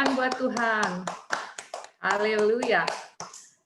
tangan buat Tuhan. Haleluya.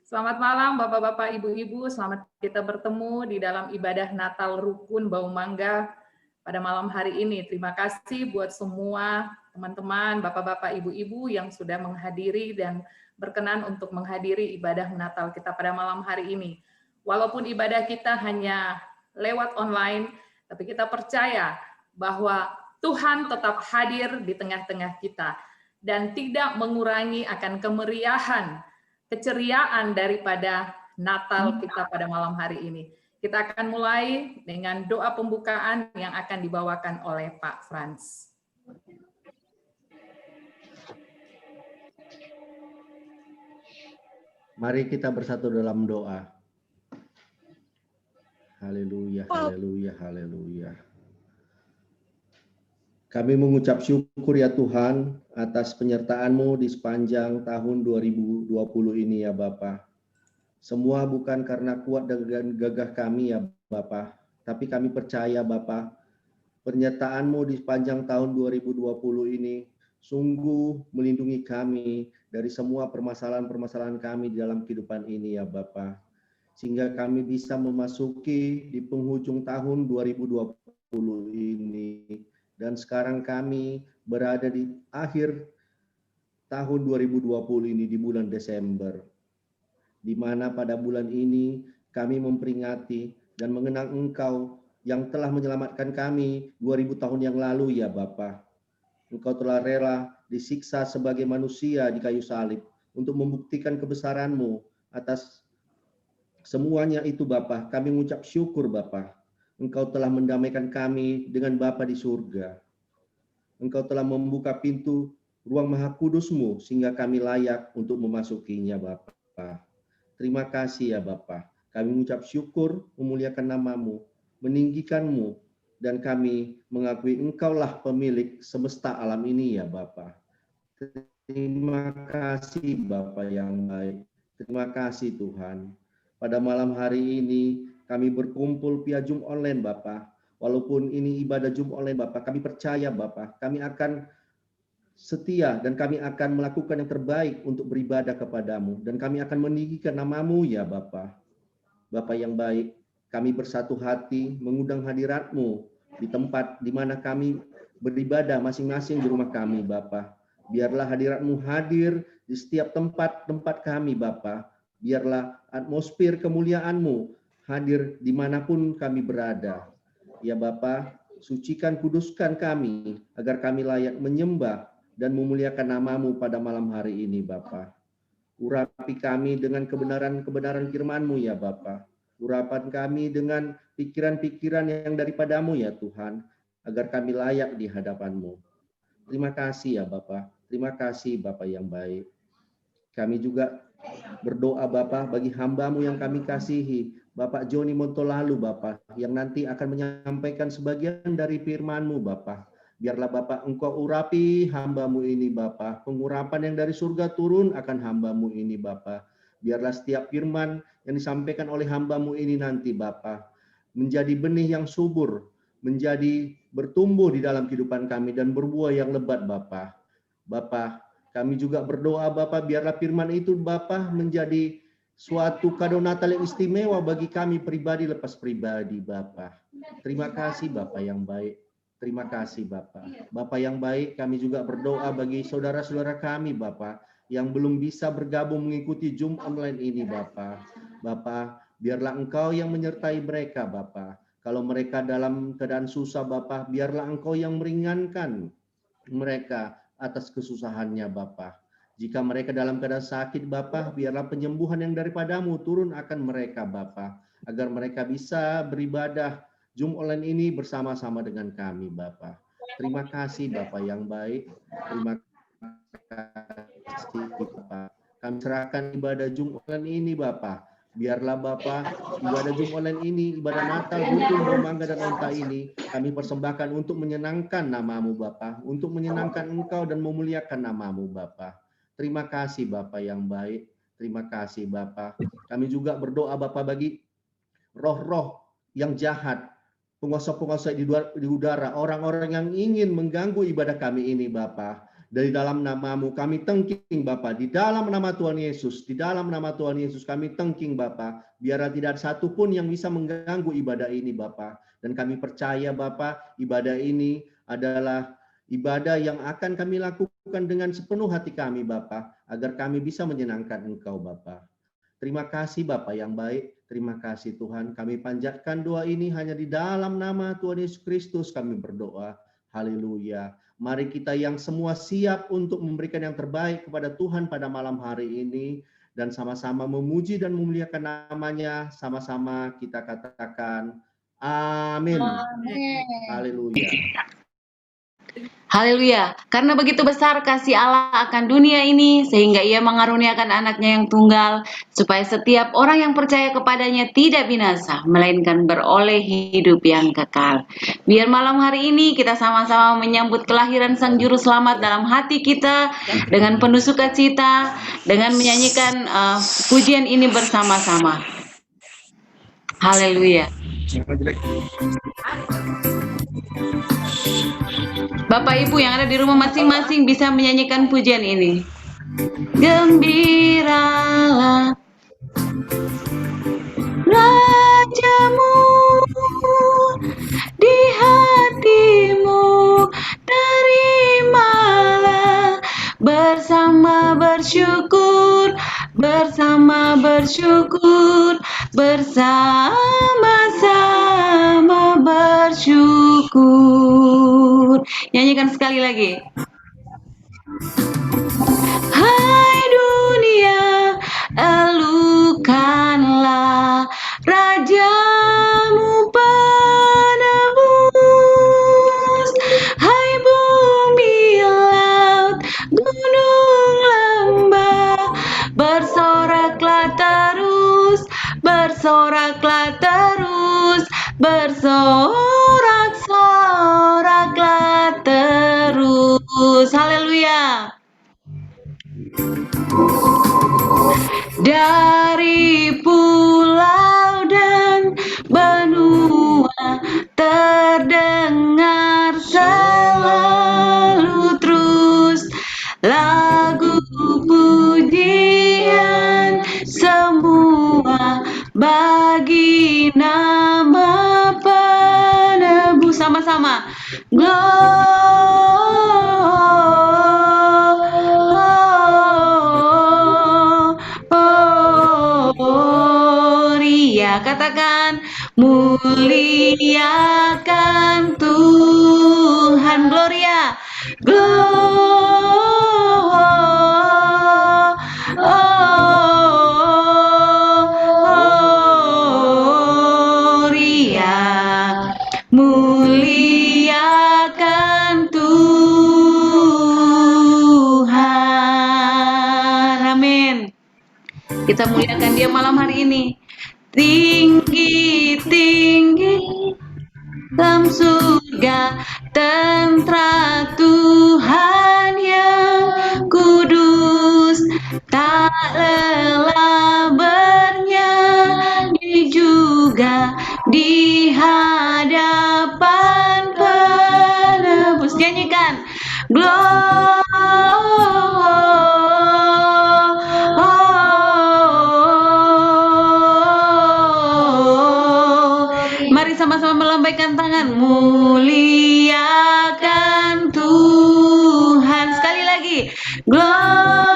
Selamat malam Bapak-Bapak, Ibu-Ibu. Selamat kita bertemu di dalam ibadah Natal Rukun Bau Mangga pada malam hari ini. Terima kasih buat semua teman-teman, Bapak-Bapak, Ibu-Ibu yang sudah menghadiri dan berkenan untuk menghadiri ibadah Natal kita pada malam hari ini. Walaupun ibadah kita hanya lewat online, tapi kita percaya bahwa Tuhan tetap hadir di tengah-tengah kita dan tidak mengurangi akan kemeriahan, keceriaan daripada Natal kita pada malam hari ini. Kita akan mulai dengan doa pembukaan yang akan dibawakan oleh Pak Frans. Mari kita bersatu dalam doa. Haleluya, haleluya, haleluya. Kami mengucap syukur ya Tuhan atas penyertaan-Mu di sepanjang tahun 2020 ini ya Bapa. Semua bukan karena kuat dan gagah kami ya Bapa, tapi kami percaya Bapa, penyertaan-Mu di sepanjang tahun 2020 ini sungguh melindungi kami dari semua permasalahan-permasalahan kami di dalam kehidupan ini ya Bapa. Sehingga kami bisa memasuki di penghujung tahun 2020 ini. Dan sekarang kami berada di akhir tahun 2020 ini di bulan Desember. Di mana pada bulan ini kami memperingati dan mengenang Engkau yang telah menyelamatkan kami 2000 tahun yang lalu ya Bapa. Engkau telah rela disiksa sebagai manusia di kayu salib untuk membuktikan kebesaran-Mu atas semuanya itu Bapa. Kami mengucap syukur Bapa. Engkau telah mendamaikan kami dengan Bapa di surga. Engkau telah membuka pintu ruang maha kudus-Mu sehingga kami layak untuk memasukinya Bapa. Terima kasih ya Bapa. Kami mengucap syukur, memuliakan nama-Mu, meninggikan-Mu, dan kami mengakui Engkaulah pemilik semesta alam ini ya Bapa. Terima kasih Bapa yang baik. Terima kasih Tuhan. Pada malam hari ini kami berkumpul via Zoom online Bapa. Walaupun ini ibadah Zoom online Bapa, kami percaya Bapa, kami akan setia dan kami akan melakukan yang terbaik untuk beribadah kepadamu. Dan kami akan meninggikan nama-Mu ya Bapa. Bapa yang baik, kami bersatu hati mengundang hadirat-Mu di tempat di mana kami beribadah masing-masing di rumah kami Bapa. Biarlah hadirat-Mu hadir di setiap tempat-tempat kami Bapa. Biarlah atmosfer kemuliaan-Mu hadir dimanapun kami berada. Ya Bapa, sucikan, kuduskan kami, agar kami layak menyembah dan memuliakan nama-Mu pada malam hari ini Bapa. Urapi kami dengan kebenaran-kebenaran firman-Mu ya Bapa. Urapan kami dengan pikiran-pikiran yang daripada-Mu ya Tuhan, agar kami layak di hadapan-Mu. Terima kasih ya Bapa. Terima kasih Bapa yang baik. Kami juga berdoa Bapa bagi hamba-Mu yang kami kasihi, Bapak Joni Montolalu Bapa, yang nanti akan menyampaikan sebagian dari firman-Mu Bapa. Biarlah Bapak Engkau urapi hamba-Mu ini Bapa, pengurapan yang dari surga turun akan hamba-Mu ini Bapa. Biarlah setiap firman yang disampaikan oleh hamba-Mu ini nanti Bapa, menjadi benih yang subur, menjadi bertumbuh di dalam kehidupan kami dan berbuah yang lebat Bapa. Bapa, kami juga berdoa Bapa, biarlah firman itu Bapa menjadi suatu kado Natal yang istimewa bagi kami pribadi lepas pribadi Bapa. Terima kasih Bapa yang baik. Terima kasih Bapa. Bapa yang baik, kami juga berdoa bagi saudara-saudara kami Bapa yang belum bisa bergabung mengikuti Zoom online ini Bapa. Bapa, biarlah Engkau yang menyertai mereka Bapa. Kalau mereka dalam keadaan susah Bapa, biarlah Engkau yang meringankan mereka atas kesusahannya Bapa. Jika mereka dalam keadaan sakit Bapa, biarlah penyembuhan yang daripada-Mu turun akan mereka Bapa, agar mereka bisa beribadah Zoom online ini bersama-sama dengan kami Bapa. Terima kasih Bapa yang baik. Terima kasih Bapa. Kami serahkan ibadah Zoom online ini Bapa. Biarlah Bapa, ibadah Zoom online ini, ibadah Natal, Rukun Bau Mangga dan Onta ini, kami persembahkan untuk menyenangkan nama-Mu Bapa, untuk menyenangkan Engkau dan memuliakan nama-Mu Bapa. Terima kasih Bapa yang baik. Terima kasih Bapa. Kami juga berdoa Bapa bagi roh-roh yang jahat, penguasa-penguasa di udara, orang-orang yang ingin mengganggu ibadah kami ini Bapa. Dari dalam nama-Mu kami tengking Bapa, di dalam nama Tuhan Yesus, di dalam nama Tuhan Yesus kami tengking Bapa, biar tidak satu pun yang bisa mengganggu ibadah ini Bapa. Dan kami percaya Bapa, ibadah ini adalah ibadah yang akan kami lakukan dengan sepenuh hati kami Bapa, agar kami bisa menyenangkan Engkau Bapa. Terima kasih Bapa yang baik, terima kasih Tuhan. Kami panjatkan doa ini hanya di dalam nama Tuhan Yesus Kristus kami berdoa. Haleluya. Mari kita yang semua siap untuk memberikan yang terbaik kepada Tuhan pada malam hari ini. Dan sama-sama memuji dan memuliakan namanya. Sama-sama kita katakan amin. Haleluya. Haleluya. Karena begitu besar kasih Allah akan dunia ini, sehingga Ia mengaruniakan anaknya yang tunggal, supaya setiap orang yang percaya kepadanya tidak binasa, melainkan beroleh hidup yang kekal. Biar malam hari ini kita sama-sama menyambut kelahiran Sang Juru Selamat dalam hati kita, dengan penuh sukacita, dengan menyanyikan pujian ini bersama-sama. Haleluya. Bapak Ibu yang ada di rumah masing-masing bisa menyanyikan pujian ini. Gembiralah Rajamu di hatimu, terimalah bersama bersyukur, bersama-sama bersyukur. Nyanyikan sekali lagi. Hai dunia, elukanlah Rajamu penebus. Hai bumi, laut, gunung, lembah, bersoraklah terus, bersorak-soraklah terus. Haleluya. Dari pulau dan benua terdengar selalu terus lagu pujian semua bagi nama penebus. Sama-sama. Gloria, katakan muliakan Tuhan. Gloria, Gloria, muliakan Tuhan. Amin. Kita muliakan Dia malam hari ini. Tinggi-tinggi dalam surga tentara Tuhan yang kudus, tak lelah bernyanyi juga di hadapan penebus. Nyanyikan mari sama-sama melambaikan tangan. Muliakan Tuhan. Sekali lagi. Gloria.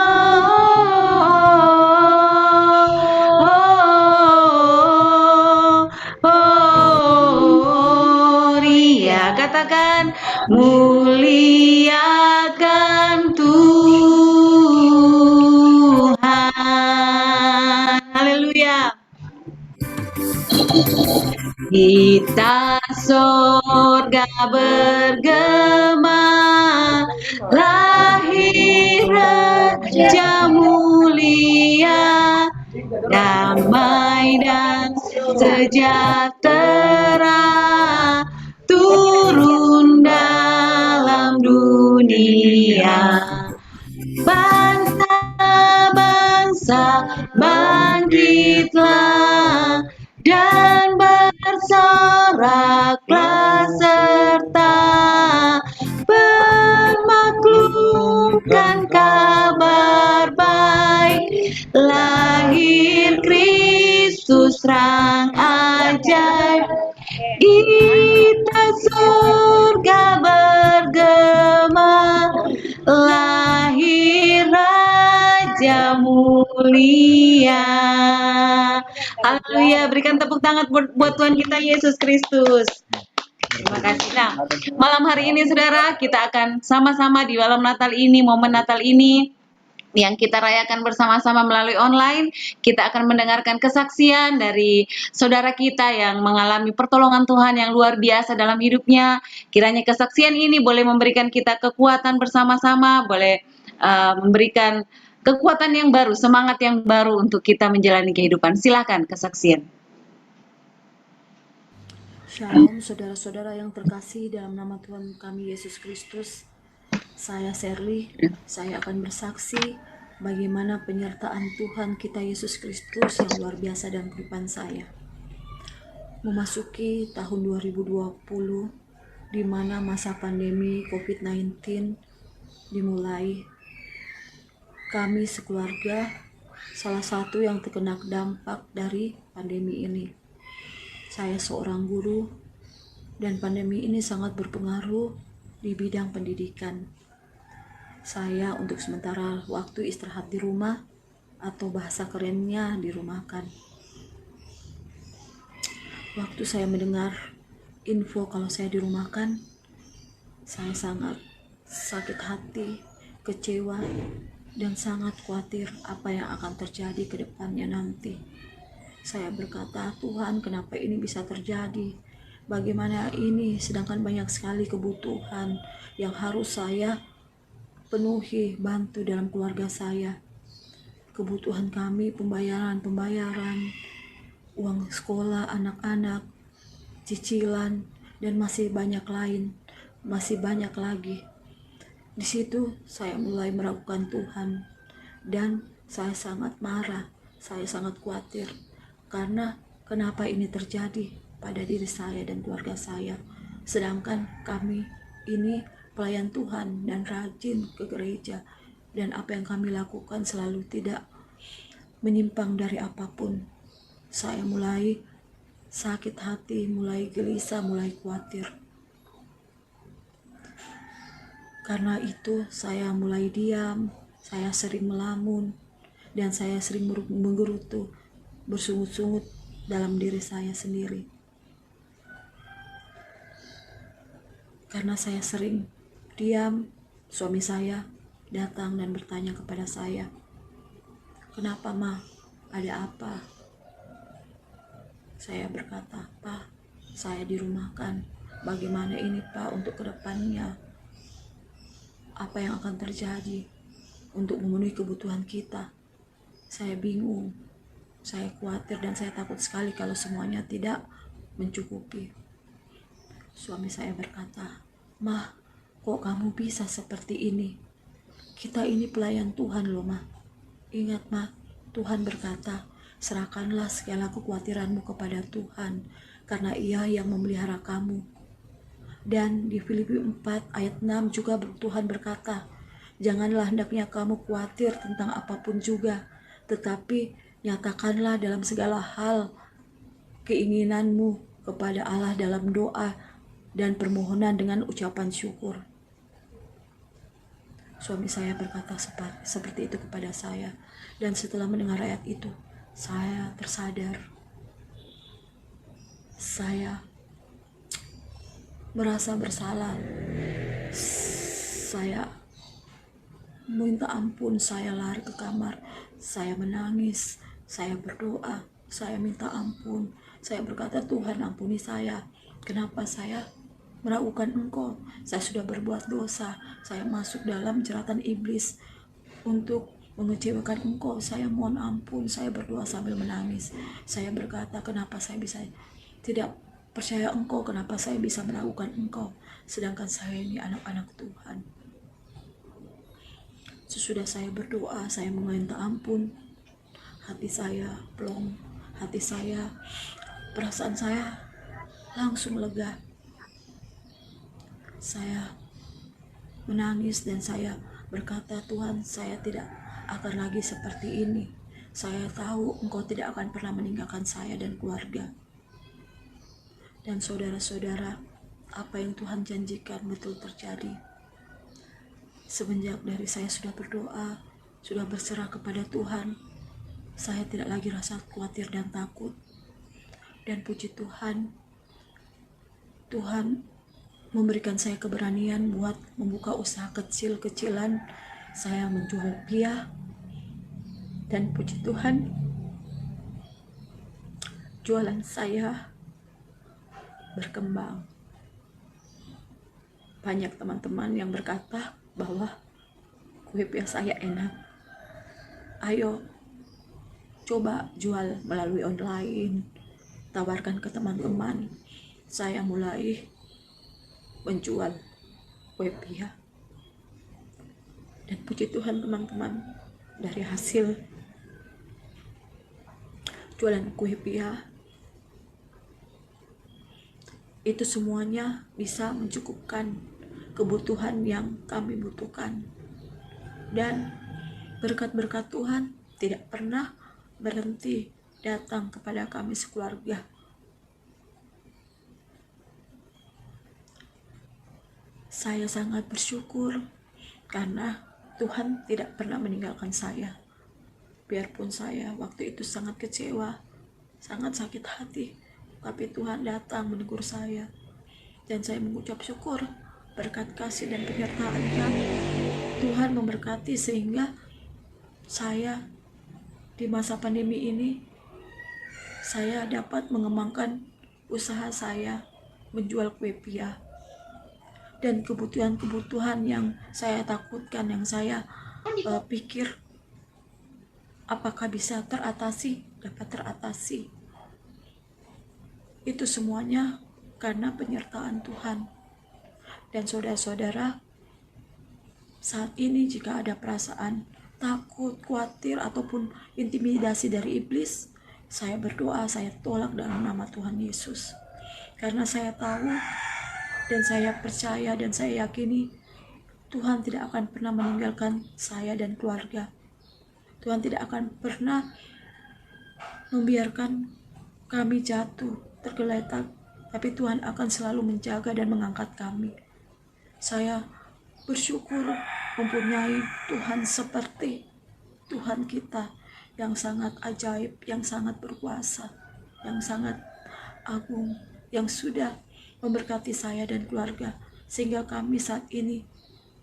Katakan muliakan Tuhan. Haleluya. Kita sorga bergema, lahir Raja mulia, damai dan sejahtera turun dalam dunia. Bangsa-bangsa bangkitlah dan bersoraklah serta bermaklum Yesus terang ajaib, kita surga bergema, lahir Raja mulia. Haleluya, berikan tepuk tangan buat Tuhan kita Yesus Kristus. Terima kasih. Nah, malam hari ini saudara, kita akan sama-sama di malam Natal ini, momen Natal ini, yang kita rayakan bersama-sama melalui online. Kita akan mendengarkan kesaksian dari saudara kita yang mengalami pertolongan Tuhan yang luar biasa dalam hidupnya. Kiranya kesaksian ini boleh memberikan kita kekuatan bersama-sama, boleh memberikan kekuatan yang baru, semangat yang baru untuk kita menjalani kehidupan. Silakan kesaksian. Shalom saudara-saudara yang terkasih dalam nama Tuhan kami Yesus Kristus. Saya Sherly, saya akan bersaksi bagaimana penyertaan Tuhan kita Yesus Kristus yang luar biasa dalam kehidupan saya. Memasuki tahun 2020, di mana masa pandemi COVID-19 dimulai, kami sekeluarga salah satu yang terkena dampak dari pandemi ini. Saya seorang guru, dan pandemi ini sangat berpengaruh di bidang pendidikan. Saya untuk sementara waktu istirahat di rumah, atau bahasa kerennya dirumahkan. Waktu saya mendengar info kalau saya dirumahkan, saya sangat sakit hati, kecewa, dan sangat khawatir apa yang akan terjadi ke depannya nanti. Saya berkata, Tuhan, kenapa ini bisa terjadi? Bagaimana ini, sedangkan banyak sekali kebutuhan yang harus saya penuhi, bantu dalam keluarga saya. Kebutuhan kami, pembayaran, uang sekolah anak-anak, cicilan, dan masih banyak lain, masih banyak lagi. Di situ saya mulai meragukan Tuhan, dan saya sangat marah, saya sangat khawatir, karena kenapa ini terjadi pada diri saya dan keluarga saya, sedangkan kami ini pelayan Tuhan dan rajin ke gereja, dan apa yang kami lakukan selalu tidak menyimpang dari apapun. Saya mulai sakit hati, mulai gelisah, mulai khawatir. Karena itu saya mulai diam, saya sering melamun, dan saya sering menggerutu, bersungut-sungut dalam diri saya sendiri. Karena saya sering diam, suami saya datang dan bertanya kepada saya, "Kenapa, Ma? Ada apa?" Saya berkata, "Pak, saya dirumahkan. Bagaimana ini, Pak, untuk kedepannya? Apa yang akan terjadi untuk memenuhi kebutuhan kita? Saya bingung, saya khawatir, dan saya takut sekali kalau semuanya tidak mencukupi." Suami saya berkata, "Mah, kok kamu bisa seperti ini? Kita ini pelayan Tuhan loh, Mah. Ingat, Mah, Tuhan berkata, serahkanlah segala kekhawatiranmu kepada Tuhan, karena Ia yang memelihara kamu." Dan di Filipi 4 ayat 6 juga Tuhan berkata, "Janganlah hendaknya kamu khawatir tentang apapun juga, tetapi nyatakanlah dalam segala hal keinginanmu kepada Allah dalam doa dan permohonan dengan ucapan syukur." Suami saya berkata seperti itu kepada saya, dan setelah mendengar ayat itu, saya tersadar. Saya merasa bersalah. Saya minta ampun, saya lari ke kamar, saya menangis, saya berdoa, saya minta ampun. Saya berkata, "Tuhan, ampuni saya. Kenapa saya meragukan Engkau? Saya sudah berbuat dosa. Saya masuk dalam jeratan iblis untuk mengecewakan Engkau. Saya mohon ampun." Saya berdoa sambil menangis. Saya berkata, "Kenapa saya bisa tidak percaya Engkau? Kenapa saya bisa meragukan Engkau? Sedangkan saya ini anak-anak Tuhan." Sesudah saya berdoa, saya meminta ampun, hati saya plong, hati saya, perasaan saya langsung lega. Saya menangis dan saya berkata, "Tuhan, saya tidak akan lagi seperti ini. Saya tahu Engkau tidak akan pernah meninggalkan saya dan keluarga. Dan saudara-saudara, apa yang Tuhan janjikan betul terjadi. Semenjak dari saya sudah berdoa, sudah berserah kepada Tuhan, saya tidak lagi rasa khawatir dan takut. Dan puji Tuhan, Tuhan memberikan saya keberanian buat membuka usaha kecil-kecilan. Saya menjual pia, dan puji Tuhan, jualan saya berkembang. Banyak teman-teman yang berkata bahwa kue pia saya enak. Ayo, coba jual melalui online, tawarkan ke teman-teman. Saya mulai menjual kue pia. Dan puji Tuhan teman-teman, dari hasil jualan kue pia, itu semuanya bisa mencukupkan kebutuhan yang kami butuhkan. Dan berkat-berkat Tuhan tidak pernah berhenti datang kepada kami sekeluarga. Saya sangat bersyukur karena Tuhan tidak pernah meninggalkan saya. Biarpun saya waktu itu sangat kecewa, sangat sakit hati, tapi Tuhan datang menegur saya. Dan saya mengucap syukur berkat kasih dan penyertaan-Nya. Tuhan memberkati sehingga saya di masa pandemi ini, saya dapat mengembangkan usaha saya menjual kue pia. Dan kebutuhan-kebutuhan yang saya takutkan, yang saya pikir apakah bisa teratasi, dapat teratasi. Itu semuanya karena penyertaan Tuhan. Dan saudara-saudara, saat ini jika ada perasaan takut, khawatir, ataupun intimidasi dari iblis, saya berdoa, saya tolak dalam nama Tuhan Yesus. Karena saya tahu dan saya percaya dan saya yakini Tuhan tidak akan pernah meninggalkan saya dan keluarga. Tuhan tidak akan pernah membiarkan kami jatuh, tergeletak, tapi Tuhan akan selalu menjaga dan mengangkat kami. Saya bersyukur mempunyai Tuhan seperti Tuhan kita yang sangat ajaib, yang sangat berkuasa, yang sangat agung, yang sudah memberkati saya dan keluarga, sehingga kami saat ini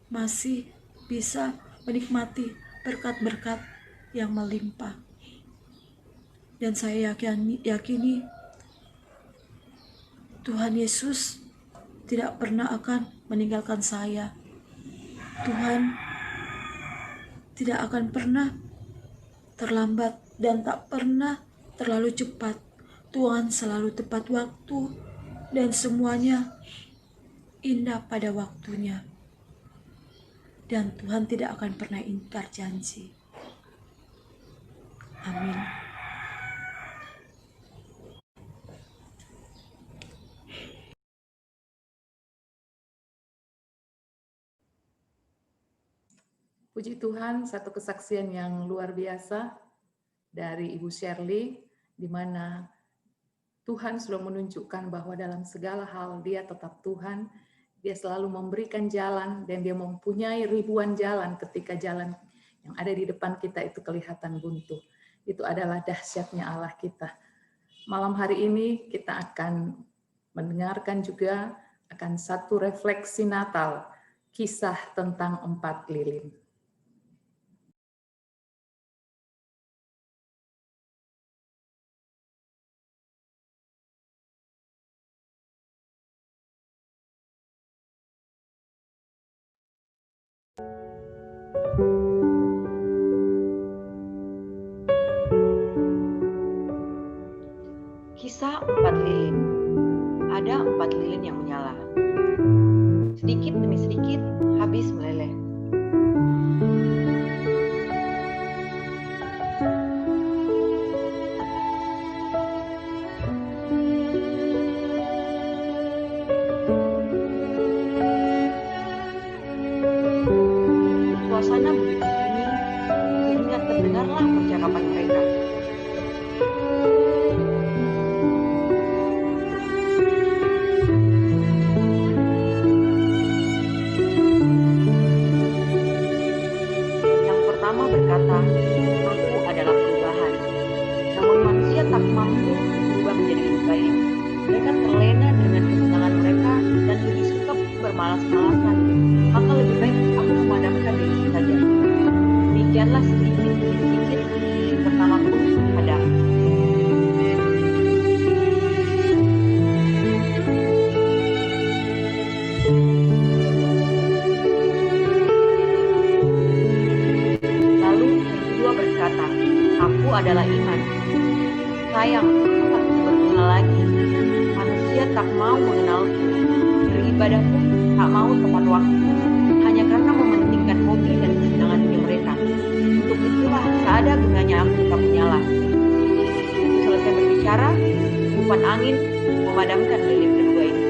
masih bisa menikmati berkat-berkat yang melimpah. Dan saya yakini Tuhan Yesus tidak pernah akan meninggalkan saya. Tuhan tidak akan pernah terlambat dan tak pernah terlalu cepat. Tuhan selalu tepat waktu dan semuanya indah pada waktunya. Dan Tuhan tidak akan pernah ingkar janji. Amin. Puji Tuhan, satu kesaksian yang luar biasa dari Ibu Shirley, di mana Tuhan selalu menunjukkan bahwa dalam segala hal Dia tetap Tuhan, Dia selalu memberikan jalan, dan Dia mempunyai ribuan jalan ketika jalan yang ada di depan kita itu kelihatan buntu. Itu adalah dahsyatnya Allah kita. Malam hari ini kita akan mendengarkan juga akan satu refleksi Natal, kisah tentang 4 lilin. Kisah 4 lilin. Ada 4 lilin yang menyala. Sedikit demi sedikit habis meleleh. Suasana begitu sunyi sehingga terdengarlah percakapan mereka. Mereka terlena dengan kesenangan mereka dan lebih suka bermalas-malasan. Maka lebih baik aku memadamkan lilin saja. Demikianlah sedikit demi sedikit lilin pertama pun padam. Lalu yang kedua berkata, aku adalah iman. Sayang, aku tak berguna lagi. Manusia tak mau mengenalku. Beribadah pun tak mau tepat waktu. Hanya karena mementingkan hobi dan kesenangan dunia mereka. Untuk itulah tak ada gunanya aku tetap menyala. Selesai berbicara, tiupan angin memadamkan lilin kedua ini.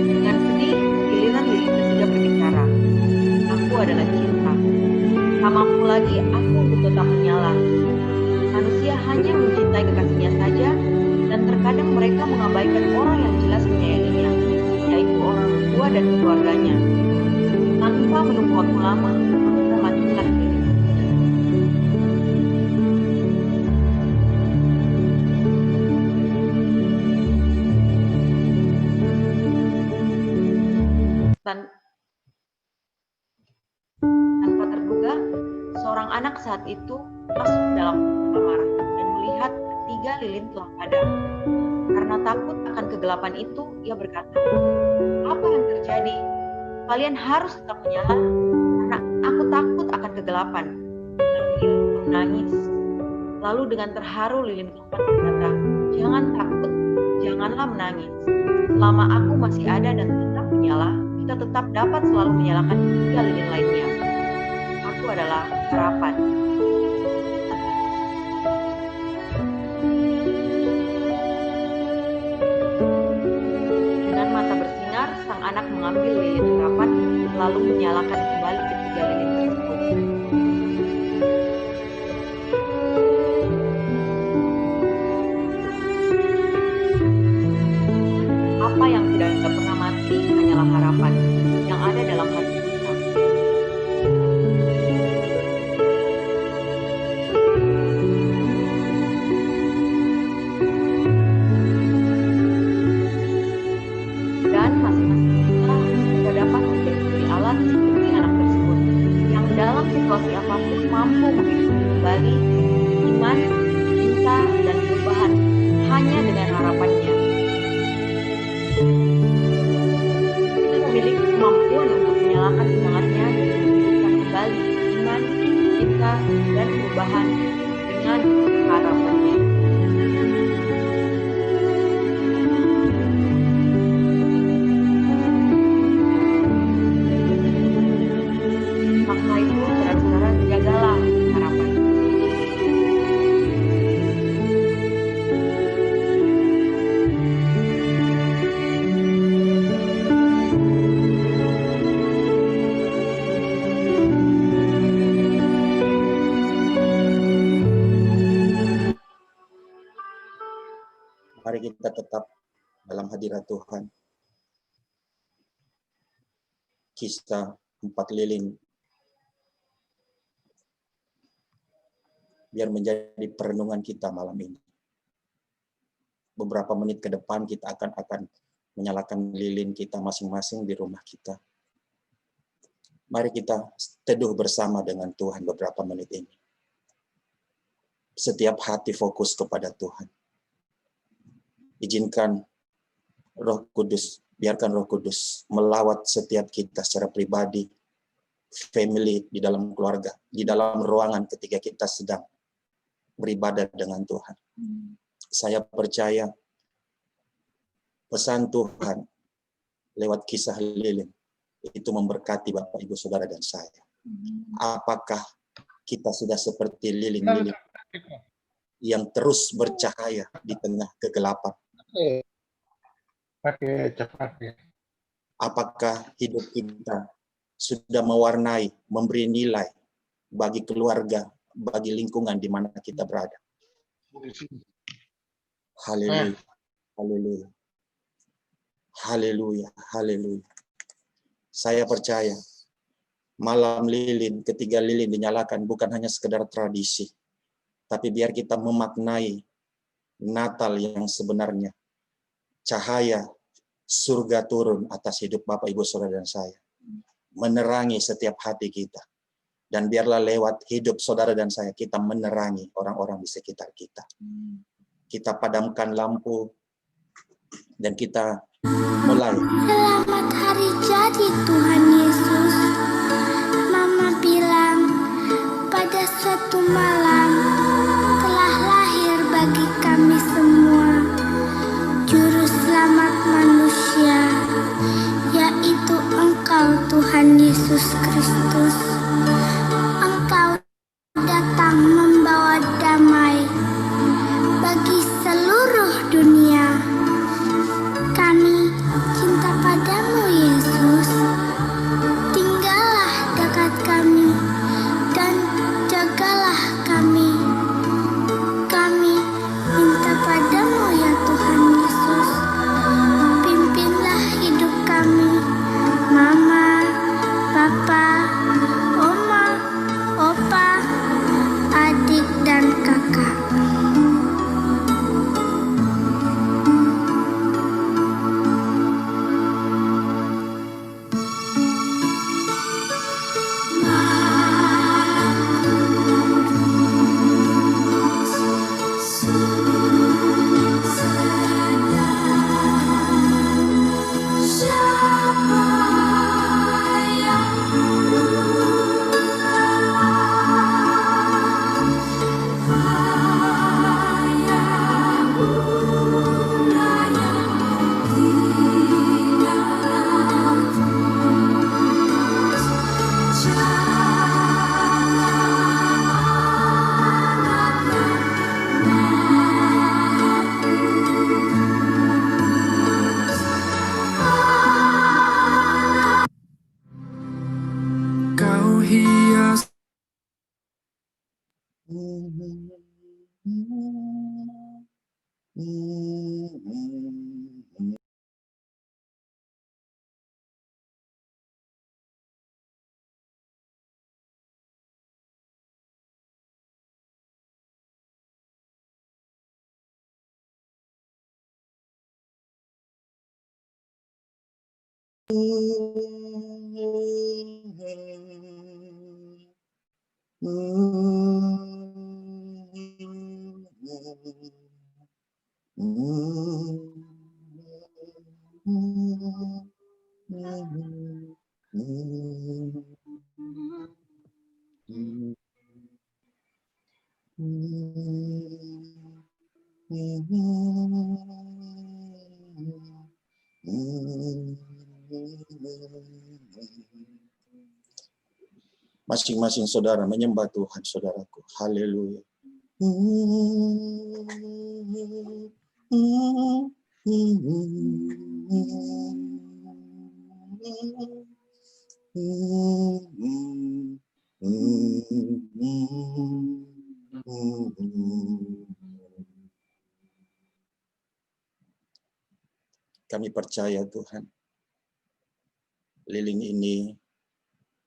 Dengan sedih, giliran lilin ketiga berbicara. Aku adalah cinta. Tak mampu lagi aku untuk tetap menyala. Manusia hanya mencintai kekasihnya saja, dan terkadang mereka mengabaikan orang yang jelas menyayanginya, yaitu orang tua dan keluarganya. Tanpa menunggu waktu lama, aku mematikan lilin. Tanpa terduga, seorang anak saat itu masuk dalam kamar dan melihat tiga lilin telah padam. Karena takut akan kegelapan itu, ia berkata, "Apa yang terjadi? Kalian harus tetap menyala, karena aku takut akan kegelapan." Dan ia menangis. Lalu dengan terharu lilin keempat berkata, "Jangan takut, janganlah menangis. Selama aku masih ada dan tetap menyala, kita tetap dapat selalu menyalakan tiga lilin lainnya. Aku adalah harapan." Dengan mata bersinar, sang anak mengambil lilin harapan, lalu menyalakan kembali ketiga lilin tersebut. Apa yang tidak pernah mati hanyalah harapan yang ada dalam hati kita. Dan masing-masing kita juga dapat menjadi alat seperti anak tersebut, yang dalam situasi apapun mampu menghidupkan kembali iman, cinta, dan perubahan hanya dengan harapannya. Kita memiliki kemampuan untuk menyalakan semangatnya dan menghidupkan kembali iman, cinta, dan perubahan dengan harapannya. Maka itu, saudara-saudara, jagalah harapan. Mari kita tetap dalam hadirat Tuhan. Kisah 4 lilin biar menjadi perenungan kita malam ini. Beberapa menit ke depan kita akan menyalakan lilin kita masing-masing di rumah kita. Mari kita teduh bersama dengan Tuhan beberapa menit ini. Setiap hati fokus kepada Tuhan. Izinkan Roh Kudus, biarkan Roh Kudus melawat setiap kita secara pribadi, family, di dalam keluarga, di dalam ruangan ketika kita sedang beribadah dengan Tuhan. Saya percaya pesan Tuhan lewat kisah lilin itu memberkati Bapak, Ibu, Saudara, dan saya. Apakah kita sudah seperti lilin-lilin yang terus bercahaya di tengah kegelapan? Apakah hidup kita sudah mewarnai, memberi nilai bagi keluarga, bagi lingkungan di mana kita berada? Haleluya, haleluya, haleluya, haleluya. Saya percaya malam lilin, ketiga lilin dinyalakan bukan hanya sekedar tradisi, tapi biar kita memaknai Natal yang sebenarnya. Cahaya surga turun atas hidup Bapak, Ibu, Saudara, dan saya. Menerangi setiap hati kita. Dan biarlah lewat hidup saudara dan saya, kita menerangi orang-orang di sekitar kita. Kita padamkan lampu, dan kita mulai. Selamat hari jadi Tuhan Yesus. Mama bilang pada suatu malam telah lahir bagi kami semua Juru Selamat manusia, yaitu Engkau Tuhan Yesus Kristus. Engkau datang membawa damai bagi seluruh dunia. Kami cinta padamu Yesus. Tinggallah dekat kami dan jagalah kami. Kami minta padamu ya Tuhan Yesus. Pimpinlah hidup kami, Mama, Papa, Oma, Opa, adik dan kakak. Kau hias Masing-masing saudara menyembah Tuhan, saudaraku. Haleluya. Kami percaya Tuhan, lilin ini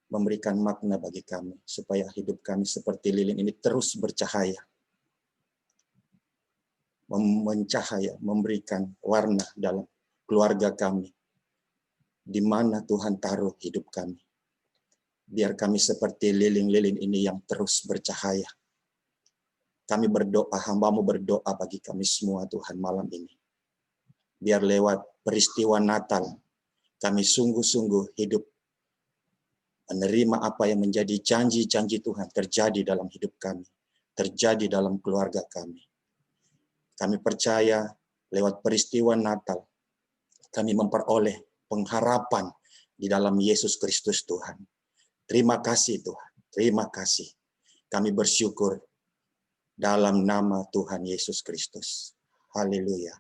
memberikan makna bagi kami, supaya hidup kami seperti lilin ini terus bercahaya, mencahaya, memberikan warna dalam keluarga kami, di mana Tuhan taruh hidup kami. Biar kami seperti lilin-lilin ini yang terus bercahaya. Kami berdoa, hamba-Mu berdoa bagi kami semua Tuhan malam ini. Biar lewat peristiwa Natal, kami sungguh-sungguh hidup menerima apa yang menjadi janji-janji Tuhan terjadi dalam hidup kami, terjadi dalam keluarga kami. Kami percaya lewat peristiwa Natal, kami memperoleh pengharapan di dalam Yesus Kristus Tuhan. Terima kasih Tuhan, terima kasih. Kami bersyukur dalam nama Tuhan Yesus Kristus. Haleluya.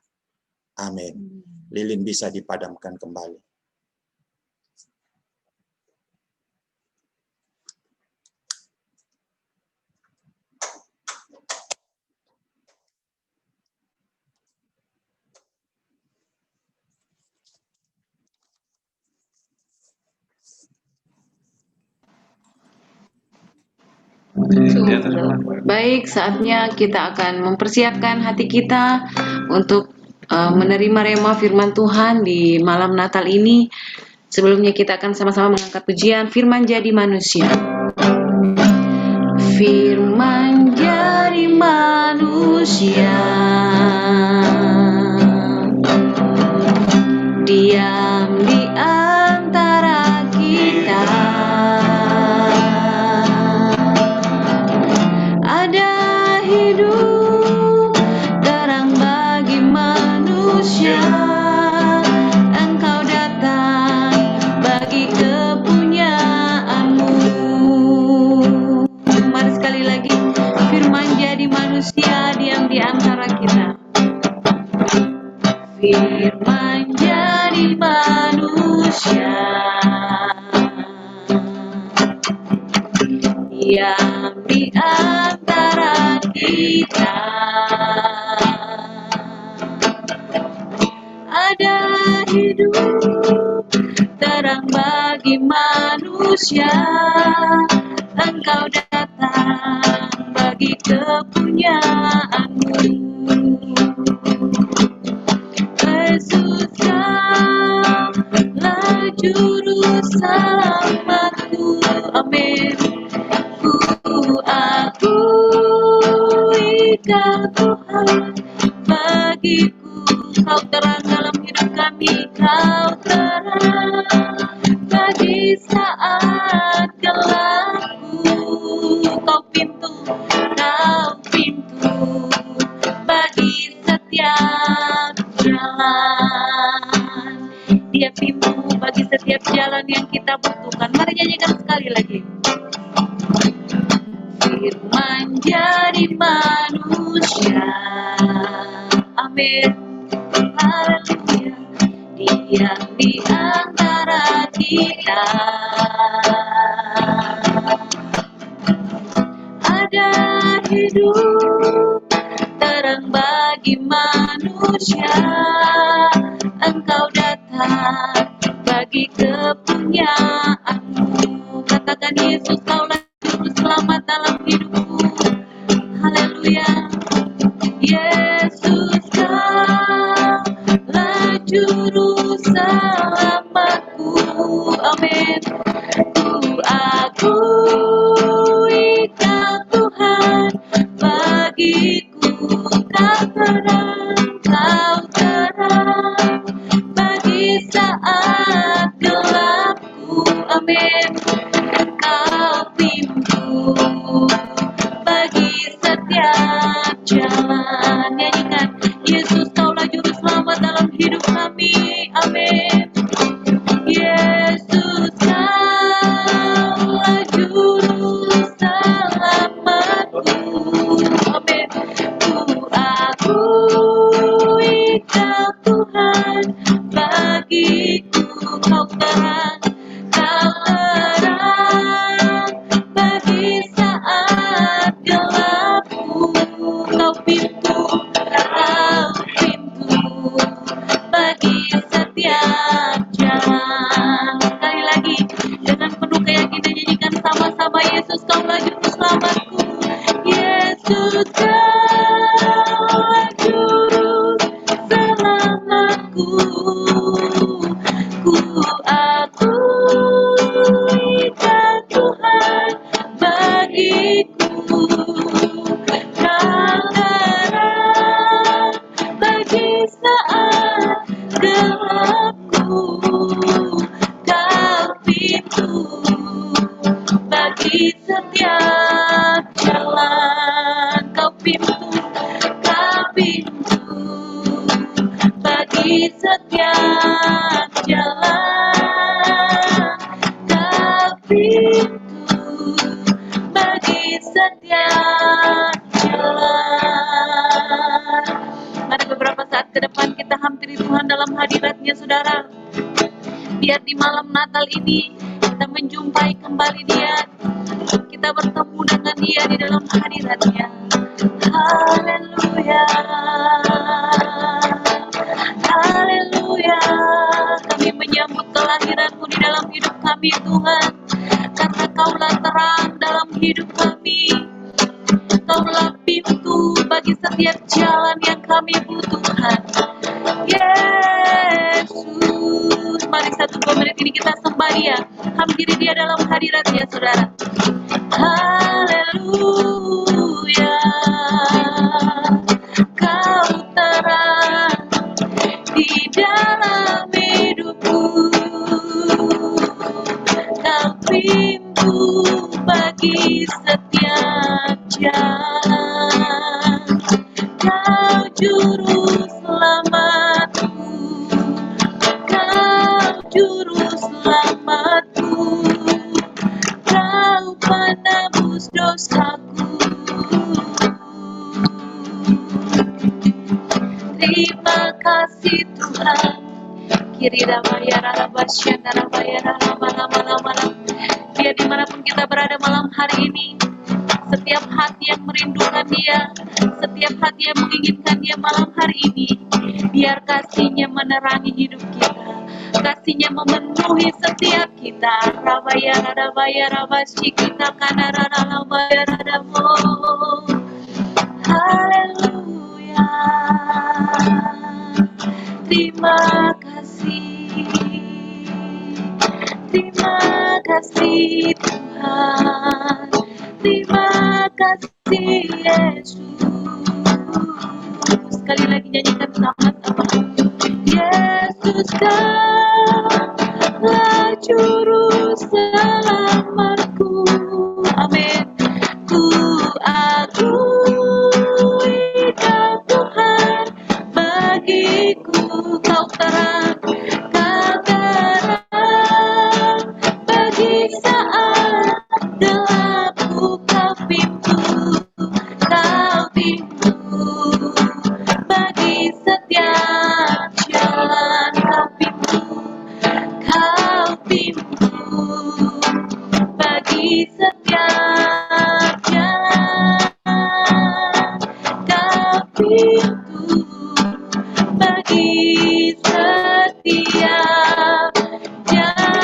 Amin. Lilin bisa dipadamkan kembali. Baik, saatnya kita akan mempersiapkan hati kita untuk menerima rema firman Tuhan di malam Natal ini. Sebelumnya kita akan sama-sama mengangkat pujian Firman Jadi Manusia. Firman jadi manusia, diam di antara kita. Ada hidup terang bagi manusia. Engkau datang bagi kepunyaanmu. Mari sekali lagi, firman jadi manusia, diam di antara kita. Firman jadi manusia, diam di antara kita. Ada hidup terang bagi manusia. Engkau datang bagi kepunyaanmu. Yesus, Kaulah juru selamatku. Amin. Ku akui Kau Tuhan bagiku. Kau terang dalam hidup kami. Kau terang bagi saat gelapku. Kau pintu bagi setiap jalan. Dia pintu bagi setiap jalan yang kita butuhkan. Mari nyanyikan sekali lagi. Firman jadi manusia. Amin. Haleluya. Diam di antara kita. Ada hidup terang bagi manusia. Engkau datang bagi kepunyaanmu. Katakan, Yesus, Kaulah juru selamat dalam hidupku. Haleluya. Yesus, Kaulah juru selamatku. Amin. Ku akui Kau Tuhan bagiku. Kau terang bagi saat gelapku. Amin. Kau pintu bagi setiap jalan. Nyanyikan, Yesus, Kaulah juru selamat dalam hidup kami. Amin. Yesus, Kaulah juru selamatku. Amin. Ku akui Kau Tuhan bagiku. Kau terang bagi saat gelapku. Kau pintu bagi setiap jalan. Sekali lagi, dengan penuh keyakinan nyanyikan sama-sama, Yesus, Kaulah juru selamatku. Yesus, Kaulah juru selamatku. Ku akui Kau Tuhan bagiku. Kau terang bagi saat gelapku. Kau pintu bagi setiap jalan. Kau pintu bagi setiap jalan. Kau pintu bagi setiap jalan. Mari beberapa saat ke depan kita hampiri Tuhan dalam hadirat-Nya, saudara. Biar di malam Natal ini kita menjumpai kembali Dia. Kita bertemu dengan Dia di dalam hadirat-Nya. Haleluya. Haleluya. Kami menyambut kelahiran-Mu di dalam hidup kami, Tuhan. Karena Kaulah terang dalam hidup kami. kami butuhkan. Yesus, mari 1-2 menit ini kita sembah Dia, hampiri Dia dalam hadirat Dia, saudara. Haleluya, Kau terang di dalam hidupku, Kau pintu bagi setiap jalan, Kau juru selamatku, Kau juru selamatku, Kau penebus dosaku. Terima kasih Tuhan. Kirida bayara basyana bayara lama. Dia dimanapun kita berada malam hari ini, setiap hati yang merindukan Dia, setiap hati yang menginginkan Dia malam hari ini, biar kasih-Nya menerangi hidup kita, kasih-Nya memenuhi setiap kita. Rabayara basyi kita kanara bayara mo. Haleluya. Terima kasih. Terima kasih Tuhan. Terima kasih Yesus. Sekali lagi nyanyikan sama-sama. Yesus Kaulah juru selamatku. Amin. Ku akui Kau Tuhan bagiku, Kau terang bagi saat gelapku, Kau pintu bagi setiap jalan, Kau pintu bagi setiap jalan, Kau pintu bagi setiap jalan.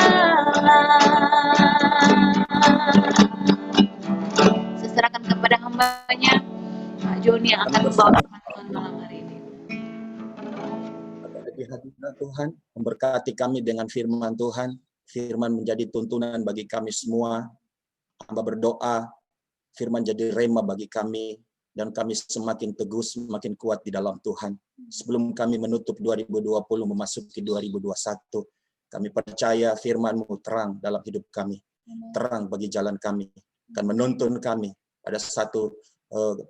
Saya serahkan kepada hamba-Nya, Pak Joni, yang akan membawa firman malam hari ini. Di hadirat Tuhan, memberkati kami dengan firman Tuhan. Firman menjadi tuntunan bagi kami semua. Hamba berdoa, firman jadi rema bagi kami, dan kami semakin teguh, semakin kuat di dalam Tuhan. Sebelum kami menutup 2020, memasuki 2021, kami percaya firman-Mu terang dalam hidup kami, terang bagi jalan kami, akan menuntun kami pada satu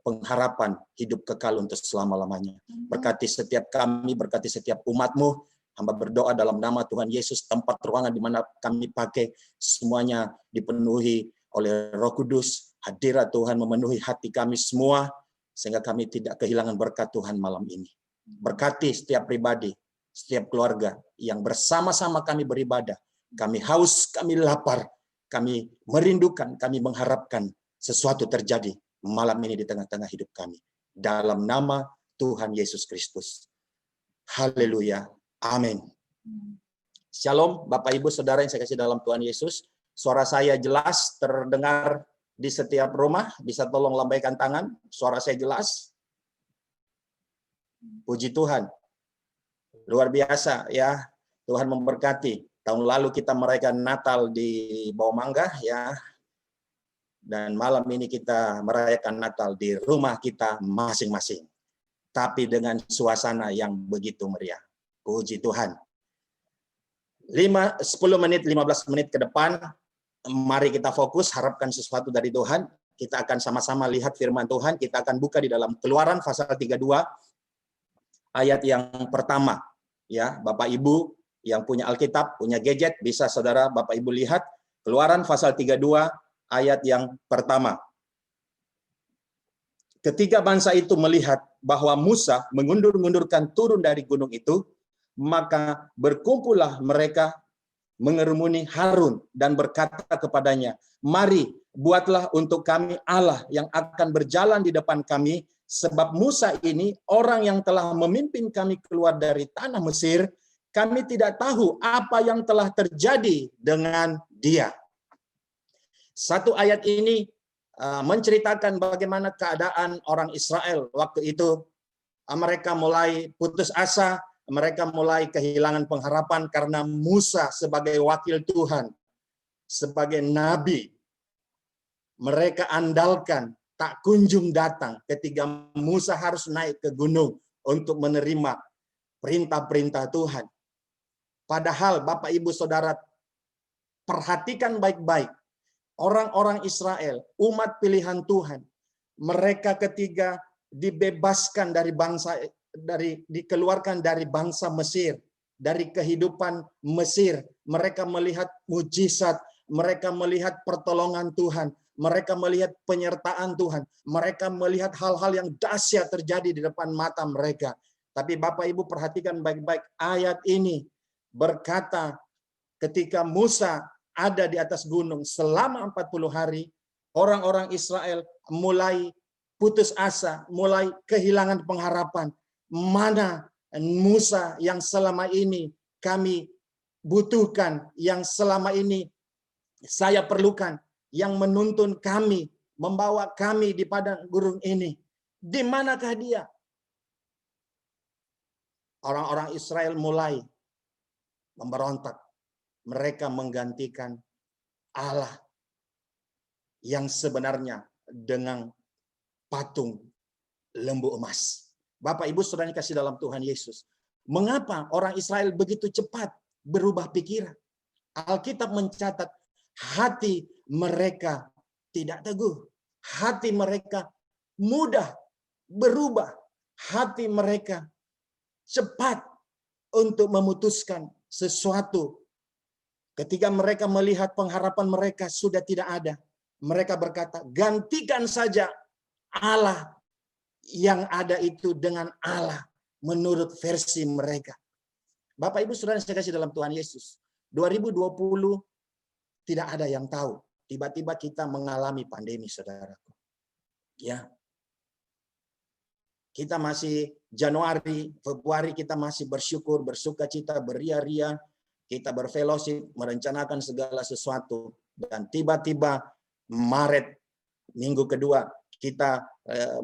pengharapan hidup kekal untuk selama-lamanya. Berkati setiap kami, berkati setiap umat-Mu. Hamba berdoa dalam nama Tuhan Yesus, tempat ruangan di mana kami pakai, semuanya dipenuhi oleh Roh Kudus. Hadirat Tuhan memenuhi hati kami semua, sehingga kami tidak kehilangan berkat Tuhan malam ini. Berkati setiap pribadi, setiap keluarga yang bersama-sama kami beribadah. Kami haus, kami lapar, kami merindukan, kami mengharapkan sesuatu terjadi malam ini di tengah-tengah hidup kami. Dalam nama Tuhan Yesus Kristus. Haleluya. Amin. Shalom Bapak Ibu Saudara yang saya kasih dalam Tuhan Yesus. Suara saya jelas terdengar di setiap rumah. Bisa tolong lambaikan tangan. Suara saya jelas. Puji Tuhan. Luar biasa ya. Tuhan memberkati. Tahun lalu kita merayakan Natal di Bawamangga ya. Dan malam ini kita merayakan Natal di rumah kita masing-masing. Tapi dengan suasana yang begitu meriah. Puji Tuhan. 10 menit, 15 menit ke depan, mari kita fokus, harapkan sesuatu dari Tuhan. Kita akan sama-sama lihat firman Tuhan. Kita akan buka di dalam Keluaran pasal 32, ayat yang pertama. Ya, Bapak Ibu yang punya Alkitab, punya gadget, bisa saudara Bapak Ibu lihat. Keluaran pasal 32, ayat yang pertama. Ketika bangsa itu melihat bahwa Musa mengundur-undurkan turun dari gunung itu, maka berkumpullah mereka mengerumuni Harun dan berkata kepadanya, "Mari, buatlah untuk kami Allah yang akan berjalan di depan kami, sebab Musa ini orang yang telah memimpin kami keluar dari tanah Mesir, kami tidak tahu apa yang telah terjadi dengan dia." Satu ayat ini menceritakan bagaimana keadaan orang Israel waktu itu mereka mulai putus asa, mereka mulai kehilangan pengharapan karena Musa sebagai wakil Tuhan, sebagai nabi, mereka andalkan tak kunjung datang ketika Musa harus naik ke gunung untuk menerima perintah-perintah Tuhan. Padahal Bapak Ibu Saudara, perhatikan baik-baik, orang-orang Israel, umat pilihan Tuhan, mereka ketika dibebaskan dari bangsa, dikeluarkan dari bangsa Mesir, dari kehidupan Mesir, mereka melihat mujizat, mereka melihat pertolongan Tuhan, mereka melihat penyertaan Tuhan, mereka melihat hal-hal yang dahsyat terjadi di depan mata mereka. Tapi Bapak Ibu perhatikan baik-baik, ayat ini berkata ketika Musa ada di atas gunung selama 40 hari, orang-orang Israel mulai putus asa, mulai kehilangan pengharapan. Mana Musa yang selama ini kami butuhkan, yang selama ini saya perlukan, yang menuntun kami, membawa kami di padang gurun ini. Di manakah dia? Orang-orang Israel mulai memberontak. Mereka menggantikan Allah yang sebenarnya dengan patung lembu emas. Bapak Ibu Saudara yang kasih dalam Tuhan Yesus, mengapa orang Israel begitu cepat berubah pikiran? Alkitab mencatat hati mereka tidak teguh, hati mereka mudah berubah, hati mereka cepat untuk memutuskan sesuatu. Ketika mereka melihat pengharapan mereka sudah tidak ada, mereka berkata, gantikan saja Allah yang ada itu dengan Allah menurut versi mereka. Bapak Ibu Saudara saya kasih dalam Tuhan Yesus, 2020 tidak ada yang tahu. Tiba-tiba kita mengalami pandemi, saudaraku. Ya. Kita masih Januari, Februari kita masih bersyukur, bersukacita, beria-ria, kita berfellowship, merencanakan segala sesuatu, dan tiba-tiba Maret minggu kedua kita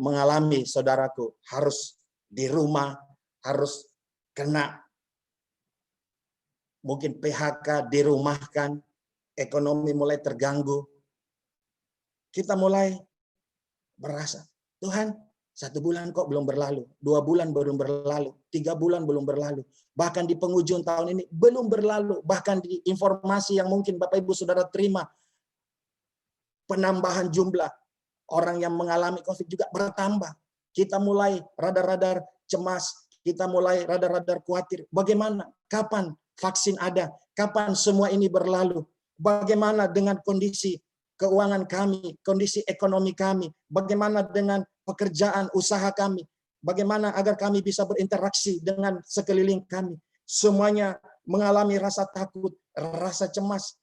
mengalami, saudaraku, harus di rumah, harus kena mungkin PHK, dirumahkan, ekonomi mulai terganggu. Kita mulai merasa, Tuhan, 1 bulan kok belum berlalu, 2 bulan belum berlalu, 3 bulan belum berlalu, bahkan di penghujung tahun ini belum berlalu, bahkan di informasi yang mungkin Bapak Ibu Saudara terima, penambahan jumlah orang yang mengalami COVID juga bertambah. Kita mulai radar-radar cemas, kita mulai radar-radar khawatir. Bagaimana? Kapan vaksin ada? Kapan semua ini berlalu? Bagaimana dengan kondisi keuangan kami, kondisi ekonomi kami? Bagaimana dengan pekerjaan usaha kami? Bagaimana agar kami bisa berinteraksi dengan sekeliling kami? Semuanya mengalami rasa takut, rasa cemas.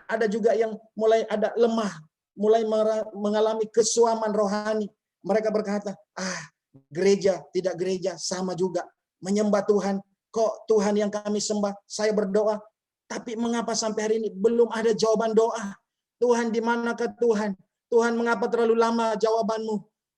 Ada juga yang mulai ada lemah, mulai mengalami kesuaman rohani. Mereka berkata, gereja, tidak gereja, sama juga. Menyembah Tuhan, kok Tuhan yang kami sembah, saya berdoa, tapi mengapa sampai hari ini belum ada jawaban doa? Tuhan, di manakah Tuhan? Tuhan, mengapa terlalu lama jawabanmu?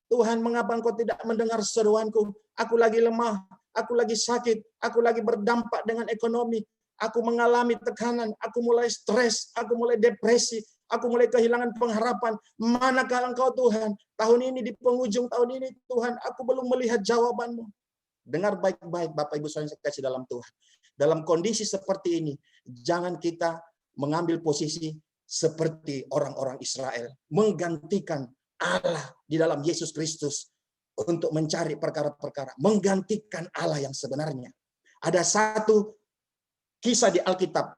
Tuhan, mengapa Engkau tidak mendengar seruanku? Aku lagi lemah, aku lagi sakit, aku lagi berdampak dengan ekonomi, aku mengalami tekanan, aku mulai stres, aku mulai depresi, aku mulai kehilangan pengharapan. Manakah Engkau Tuhan? Tahun ini, di penghujung tahun ini, Tuhan, aku belum melihat jawabanmu. Dengar baik-baik Bapak Ibu Saudara yang kasih dalam Tuhan. Dalam kondisi seperti ini, jangan kita mengambil posisi seperti orang-orang Israel, menggantikan Allah di dalam Yesus Kristus untuk mencari perkara-perkara, menggantikan Allah yang sebenarnya. Ada satu kisah di Alkitab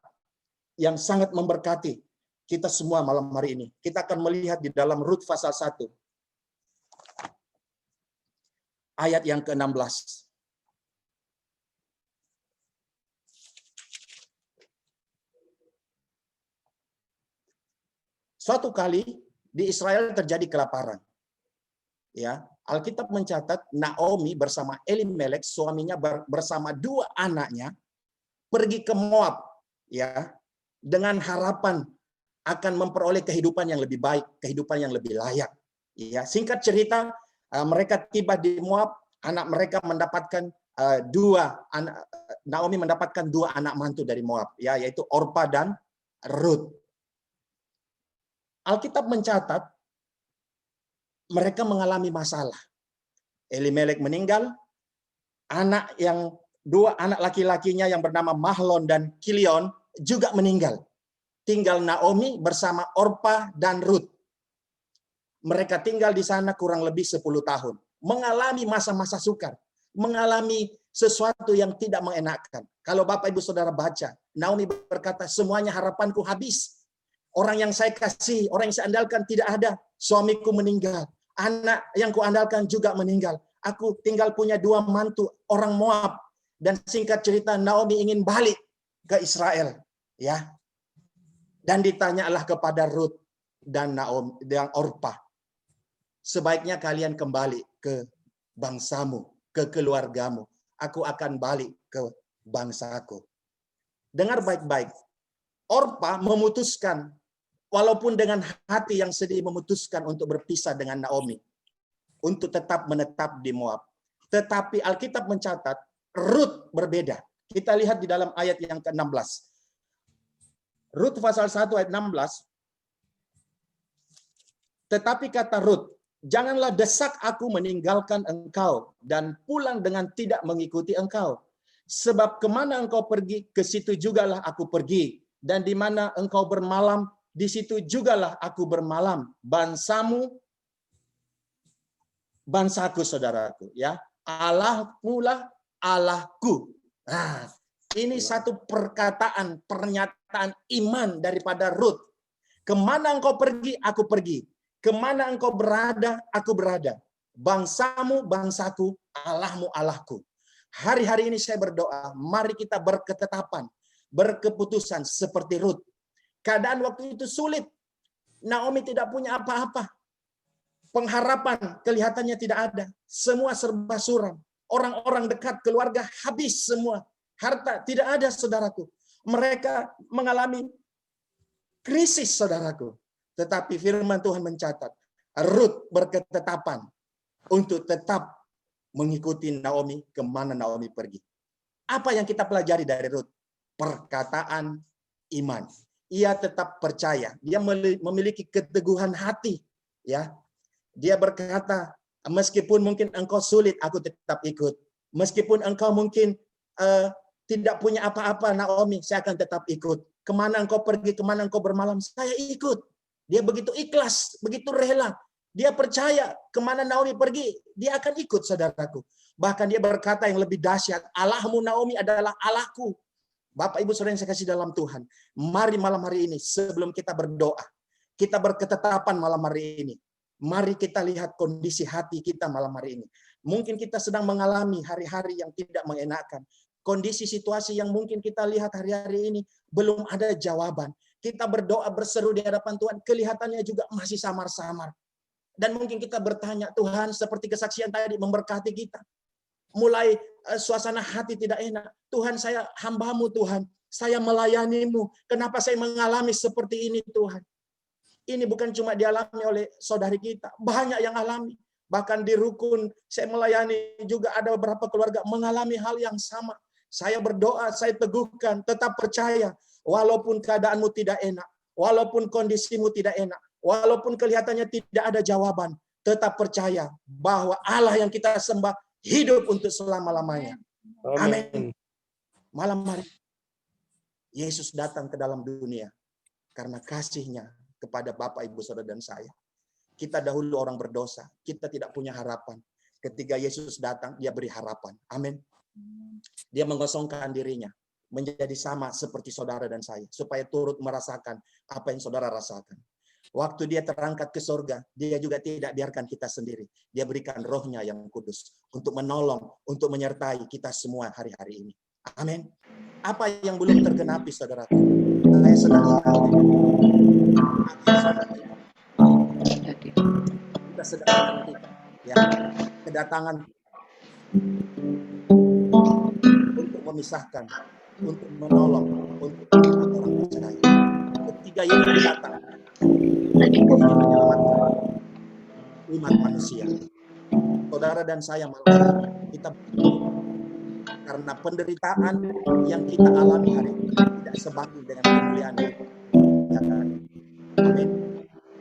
yang sangat memberkati kita semua malam hari ini. Kita akan melihat di dalam Rut pasal 1. Ayat yang ke-16. Suatu kali di Israel terjadi kelaparan. Ya, Alkitab mencatat Naomi bersama Elimelek, suaminya bersama 2 anaknya pergi ke Moab, ya, dengan harapan akan memperoleh kehidupan yang lebih baik, kehidupan yang lebih layak. Ya, singkat cerita, mereka tiba di Moab, anak mereka mendapatkan Naomi mendapatkan 2 anak mantu dari Moab, ya, yaitu Orpa dan Rut. Alkitab mencatat mereka mengalami masalah. Elimelek meninggal, dua anak laki-lakinya yang bernama Mahlon dan Kilion juga meninggal. Tinggal Naomi bersama Orpa dan Rut. Mereka tinggal di sana kurang lebih 10 tahun. Mengalami masa-masa sukar. Mengalami sesuatu yang tidak mengenakan. Kalau Bapak Ibu Saudara baca, Naomi berkata, semuanya harapanku habis. Orang yang saya kasih, orang yang saya andalkan tidak ada. Suamiku meninggal. Anak yang kuandalkan juga meninggal. Aku tinggal punya 2 mantu orang Moab. Dan singkat cerita, Naomi ingin balik ke Israel. Ya. Dan ditanyalah kepada Rut dan Naomi dan Orpa. Sebaiknya kalian kembali ke bangsamu, ke keluargamu. Aku akan balik ke bangsaku. Dengar baik-baik. Orpa memutuskan, walaupun dengan hati yang sedih, memutuskan untuk berpisah dengan Naomi. Untuk tetap menetap di Moab. Tetapi Alkitab mencatat, Rut berbeda. Kita lihat di dalam ayat yang ke-16. Rut pasal 1 ayat 16. Tetapi kata Rut, janganlah desak aku meninggalkan engkau dan pulang dengan tidak mengikuti engkau. Sebab kemana engkau pergi, ke situ jugalah aku pergi. Dan di mana engkau bermalam, di situ jugalah aku bermalam. Bangsaku, saudaraku. Ya, Allahmu lah Allahku. Nah, ini satu perkataan, pernyataan iman daripada Rut. Kemana engkau pergi, aku pergi. Kemana engkau berada, aku berada. Bangsamu, bangsaku, Allahmu, Allahku. Hari-hari ini saya berdoa, mari kita berketetapan, berkeputusan seperti Rut. Keadaan waktu itu sulit. Naomi tidak punya apa-apa. Pengharapan kelihatannya tidak ada. Semua serba suram. Orang-orang dekat, keluarga habis semua. Harta tidak ada, saudaraku. Mereka mengalami krisis, saudaraku. Tetapi firman Tuhan mencatat, Rut berketetapan untuk tetap mengikuti Naomi kemana Naomi pergi. Apa yang kita pelajari dari Rut? Perkataan iman. Ia tetap percaya. Dia memiliki keteguhan hati. Ya, dia berkata, meskipun mungkin engkau sulit, aku tetap ikut. Meskipun engkau mungkin tidak punya apa-apa, Naomi, saya akan tetap ikut. Kemana engkau pergi, kemana engkau bermalam, saya ikut. Dia begitu ikhlas, begitu rela. Dia percaya kemana Naomi pergi, dia akan ikut, saudaraku. Bahkan dia berkata yang lebih dahsyat, Allahmu Naomi adalah Allahku. Bapak Ibu Saudara yang saya kasih dalam Tuhan, mari malam hari ini sebelum kita berdoa, kita berketetapan malam hari ini. Mari kita lihat kondisi hati kita malam hari ini. Mungkin kita sedang mengalami hari-hari yang tidak mengenakan. Kondisi situasi yang mungkin kita lihat hari-hari ini belum ada jawaban. Kita berdoa berseru di hadapan Tuhan, kelihatannya juga masih samar-samar. Dan mungkin kita bertanya, Tuhan seperti kesaksian tadi memberkati kita. Mulai suasana hati tidak enak. Tuhan, saya hamba-Mu Tuhan. Saya melayani-Mu. Kenapa saya mengalami seperti ini Tuhan? Ini bukan cuma dialami oleh saudari kita. Banyak yang alami. Bahkan di rukun saya melayani juga ada beberapa keluarga mengalami hal yang sama. Saya berdoa, saya teguhkan, tetap percaya. Walaupun keadaanmu tidak enak, walaupun kondisimu tidak enak, walaupun kelihatannya tidak ada jawaban, tetap percaya bahwa Allah yang kita sembah hidup untuk selama-lamanya. Amin. Malam hari Yesus datang ke dalam dunia karena kasih-Nya kepada Bapak, Ibu, Saudara, dan saya. Kita dahulu orang berdosa, kita tidak punya harapan. Ketika Yesus datang, Dia beri harapan. Amin. Dia mengosongkan dirinya menjadi sama seperti saudara dan saya, supaya turut merasakan apa yang saudara rasakan. Waktu Dia terangkat ke surga, Dia juga tidak biarkan kita sendiri. Dia berikan Roh-Nya yang kudus untuk menolong, untuk menyertai kita semua hari-hari ini. Amin. Apa yang belum tergenapi, saudara? Saya sedang kita sedang menantikan, ya, kedatangan untuk memisahkan, untuk menolong, untuk orang percaya. Ketika Yesus datang, ingin menyelamatkan umat manusia. saudara dan saya malam ini. Kita karena penderitaan yang kita alami hari ini tidak sebanding dengan kemuliaan Tuhan. Ya kan? Amin.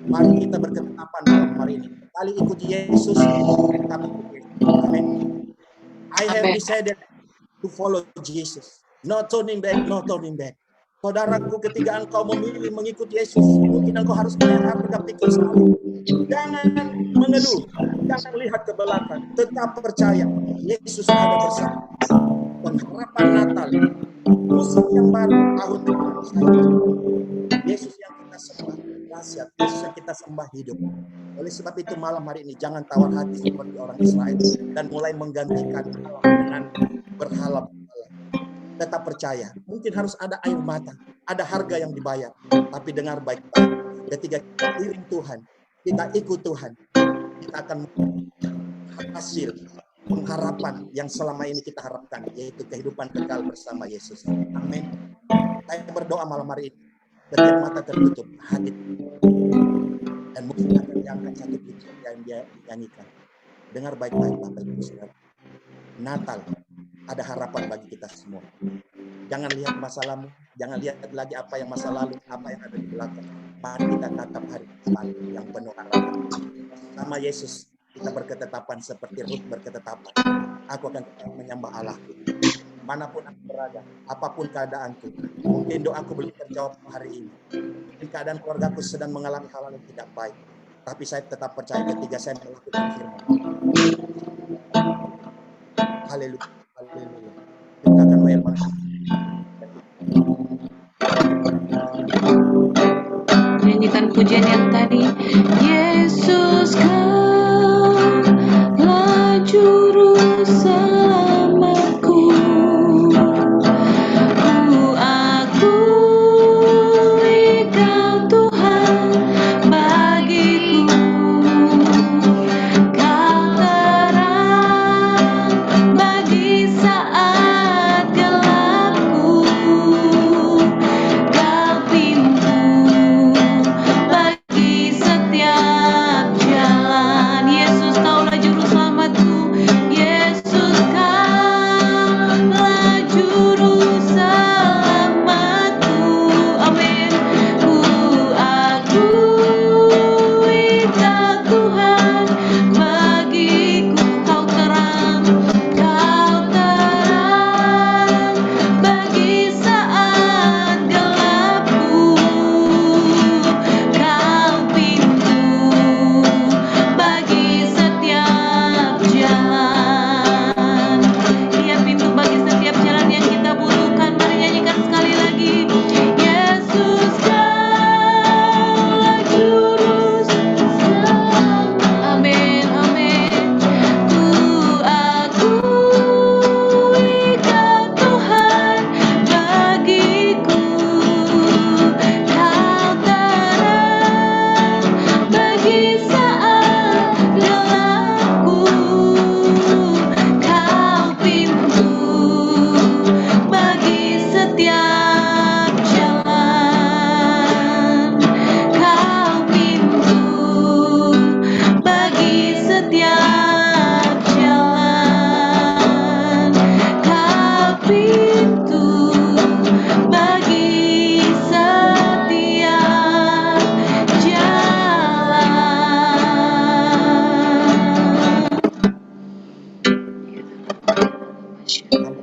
Mari kita berketetapan malam hari ini. Kali ikut Yesus, kami ikut Yesus. Amin. I have Amin. decided to follow Jesus. No turning back, no turning back. Saudaraku, ketika engkau memilih mengikuti Yesus, mungkin engkau harus melihat pikul salib. Jangan mengeluh, jangan lihat ke belakang. Tetap percaya, Yesus ada bersama. Pengharapan Natal, musim yang baru, tahun depan saya bersama. Yesus yang kita sembah dahsyat, Yesus yang kita sembah hidup. Oleh sebab itu malam hari ini jangan tawar hati seperti orang Israel dan mulai menggantikan Allah dengan berhala-berhala. Tetap percaya, mungkin harus ada air mata, ada harga yang dibayar. Tapi dengar baik-baik, ketika kita iring Tuhan, kita ikut Tuhan, kita akan hasil pengharapan yang selama ini kita harapkan, yaitu kehidupan kekal bersama Yesus. Amin. Saya berdoa malam hari ini, setiap mata tertutup, hati dan mungkin akan diangkat satu pujian yang dia nyanyikan. Dengar baik-baik Bapak Ibu Saudara. Natal ada harapan bagi kita semua. Jangan lihat masa lalu, jangan lihat lagi apa yang masa lalu, apa yang ada di belakang. Mari kita tatap hari depan yang penuh harapan. Sama Yesus kita berketetapan seperti Ruth berketetapan. Aku akan tetap menyembah Allahku. Manapun aku berada, apapun keadaanku. Mungkin doaku belum terjawab hari ini. Mungkin keadaan keluargaku sedang mengalami hal yang tidak baik. Tapi saya tetap percaya ketika saya melakukan firman. Haleluya. Haleluya. Kita akan well. Nyanyikan pujian yang tadi. Yesus kaulah juru selamatku. Ku akui Kau Tuhan bagiku. Kau terang bagi saat gelapku. Kau pintu bagi setiap jalan. Yesus kaulah juru selamatku. Yesus kaulah juru selamatku. Amin. Ku akui Kau Tuhan bagiku. Kau terang bagi saat gelapku. Kau pintu bagi setiap jalan. Dia pintu bagi setiap jalan yang kita butuhkan. Mari nyanyikan sekali lagi. Yesus kaulah juru selamat. Amin, amin. Ku akui Kau Tuhan bagiku. Kau terang bagi saat gelapku. Kau pintu bagi setiap jalan. Kau pintu bagi setiap jalan. Kau pintu bagi setiap jalan.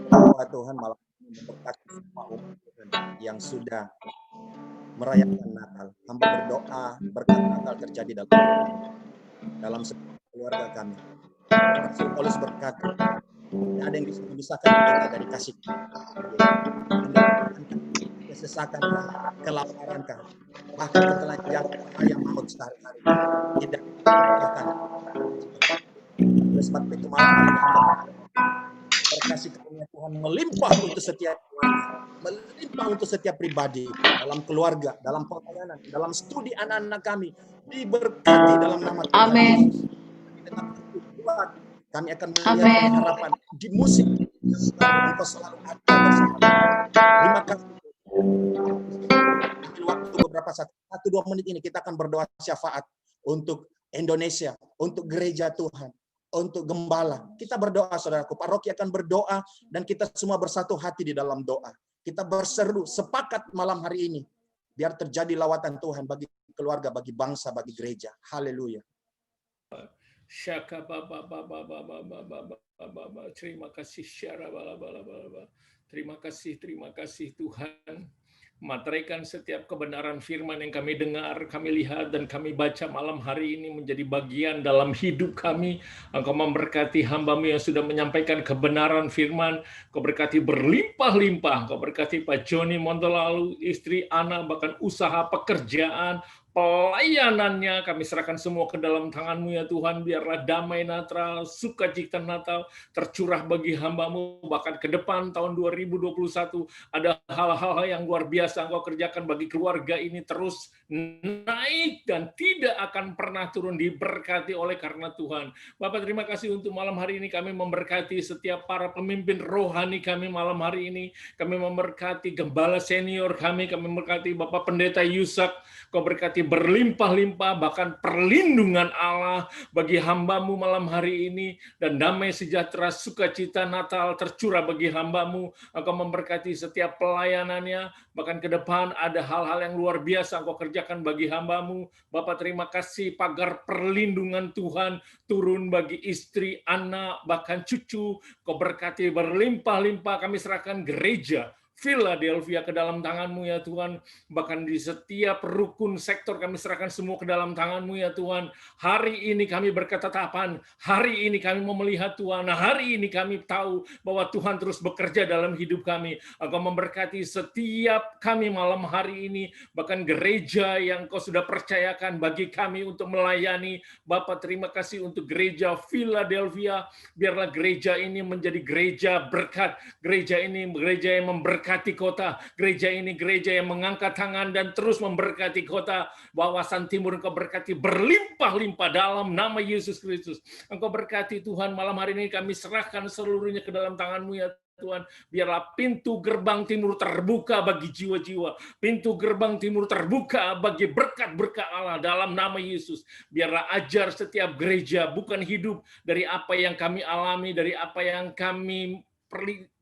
Hamba Tuhan malam ini memberkati semua umat Tuhan yang sudah merayakan Natal. Hamba berdoa berkat Natal terjadi dalam sebuah keluarga kami. Rasul Paulus berkata, tidak ada yang bisa memisahkan kita dari kasih kesesakan, kelaparan, bahkan ketelanjangan yang maut sehari-hari tidak akan. Oleh sebab itu malam berkasih karunia Tuhan melimpah untuk setiap keluarga, melimpah untuk setiap pribadi, dalam keluarga, dalam pelayanan, dalam studi anak-anak kami, diberkati dalam nama Tuhan Amin. Yesus. Kami akan melihat pengharapan di musik yang Engkau selalu ada bersama kami. Terima kasih. Ambil waktu beberapa saat, 1-2 menit ini kita akan berdoa syafaat untuk Indonesia, untuk gereja Tuhan. untuk gembala. Kita berdoa, saudaraku. Paroki akan berdoa dan kita semua bersatu hati di dalam doa. Kita berseru, sepakat malam hari ini. Biar terjadi lawatan Tuhan bagi keluarga, bagi bangsa, bagi gereja. Haleluya. Terima kasih, terima kasih Tuhan. Materaikan setiap kebenaran firman yang kami dengar, kami lihat, dan kami baca malam hari ini menjadi bagian dalam hidup kami. Engkau memberkati hamba-Mu yang sudah menyampaikan kebenaran firman. Kau berkati berlimpah-limpah. Kau berkati Pak Joni Montolalu, istri, anak, bahkan usaha, pekerjaan, pelayanannya. Kami serahkan semua ke dalam tangan-Mu ya Tuhan. Biarlah damai Natal, sukacita Natal tercurah bagi hamba-Mu. Bahkan ke depan tahun 2021 ada hal-hal yang luar biasa Engkau kerjakan bagi keluarga ini, terus naik dan tidak akan pernah turun, diberkati oleh karena Tuhan. Bapak, terima kasih untuk malam hari ini. Kami memberkati setiap para pemimpin rohani kami malam hari ini. Kami memberkati gembala senior kami memberkati Bapak Pendeta Yusak. Kau berkati berlimpah-limpah, bahkan perlindungan Allah bagi hamba-Mu malam hari ini, dan damai sejahtera sukacita Natal tercurah bagi hamba-Mu. Engkau memberkati setiap pelayanannya, bahkan ke depan ada hal-hal yang luar biasa Engkau kerjakan bagi hamba-Mu. Bapak, terima kasih pagar perlindungan Tuhan turun bagi istri, anak, bahkan cucu. Kau berkati berlimpah-limpah. Kami serahkan gereja Philadelphia ke dalam tangan-Mu ya Tuhan. Bahkan di setiap rukun sektor kami serahkan semua ke dalam tangan-Mu ya Tuhan. Hari ini kami berketetapan, hari ini kami mau melihat Tuhan. Nah, hari ini kami tahu bahwa Tuhan terus bekerja dalam hidup kami. Engkau memberkati setiap kami malam hari ini, bahkan gereja yang Kau sudah percayakan bagi kami untuk melayani. Bapak, terima kasih untuk gereja Philadelphia. Biarlah gereja ini menjadi gereja berkat. Gereja ini gereja yang memberkati kota. Gereja ini gereja yang mengangkat tangan dan terus memberkati kota. Wawasan Timur Engkau berkati berlimpah-limpah dalam nama Yesus Kristus. Engkau berkati Tuhan, malam hari ini kami serahkan seluruhnya ke dalam tangan-Mu ya Tuhan. Biarlah pintu gerbang timur terbuka bagi jiwa-jiwa. Pintu gerbang timur terbuka bagi berkat-berkat Allah dalam nama Yesus. Biarlah ajar setiap gereja bukan hidup dari apa yang kami alami, dari apa yang kami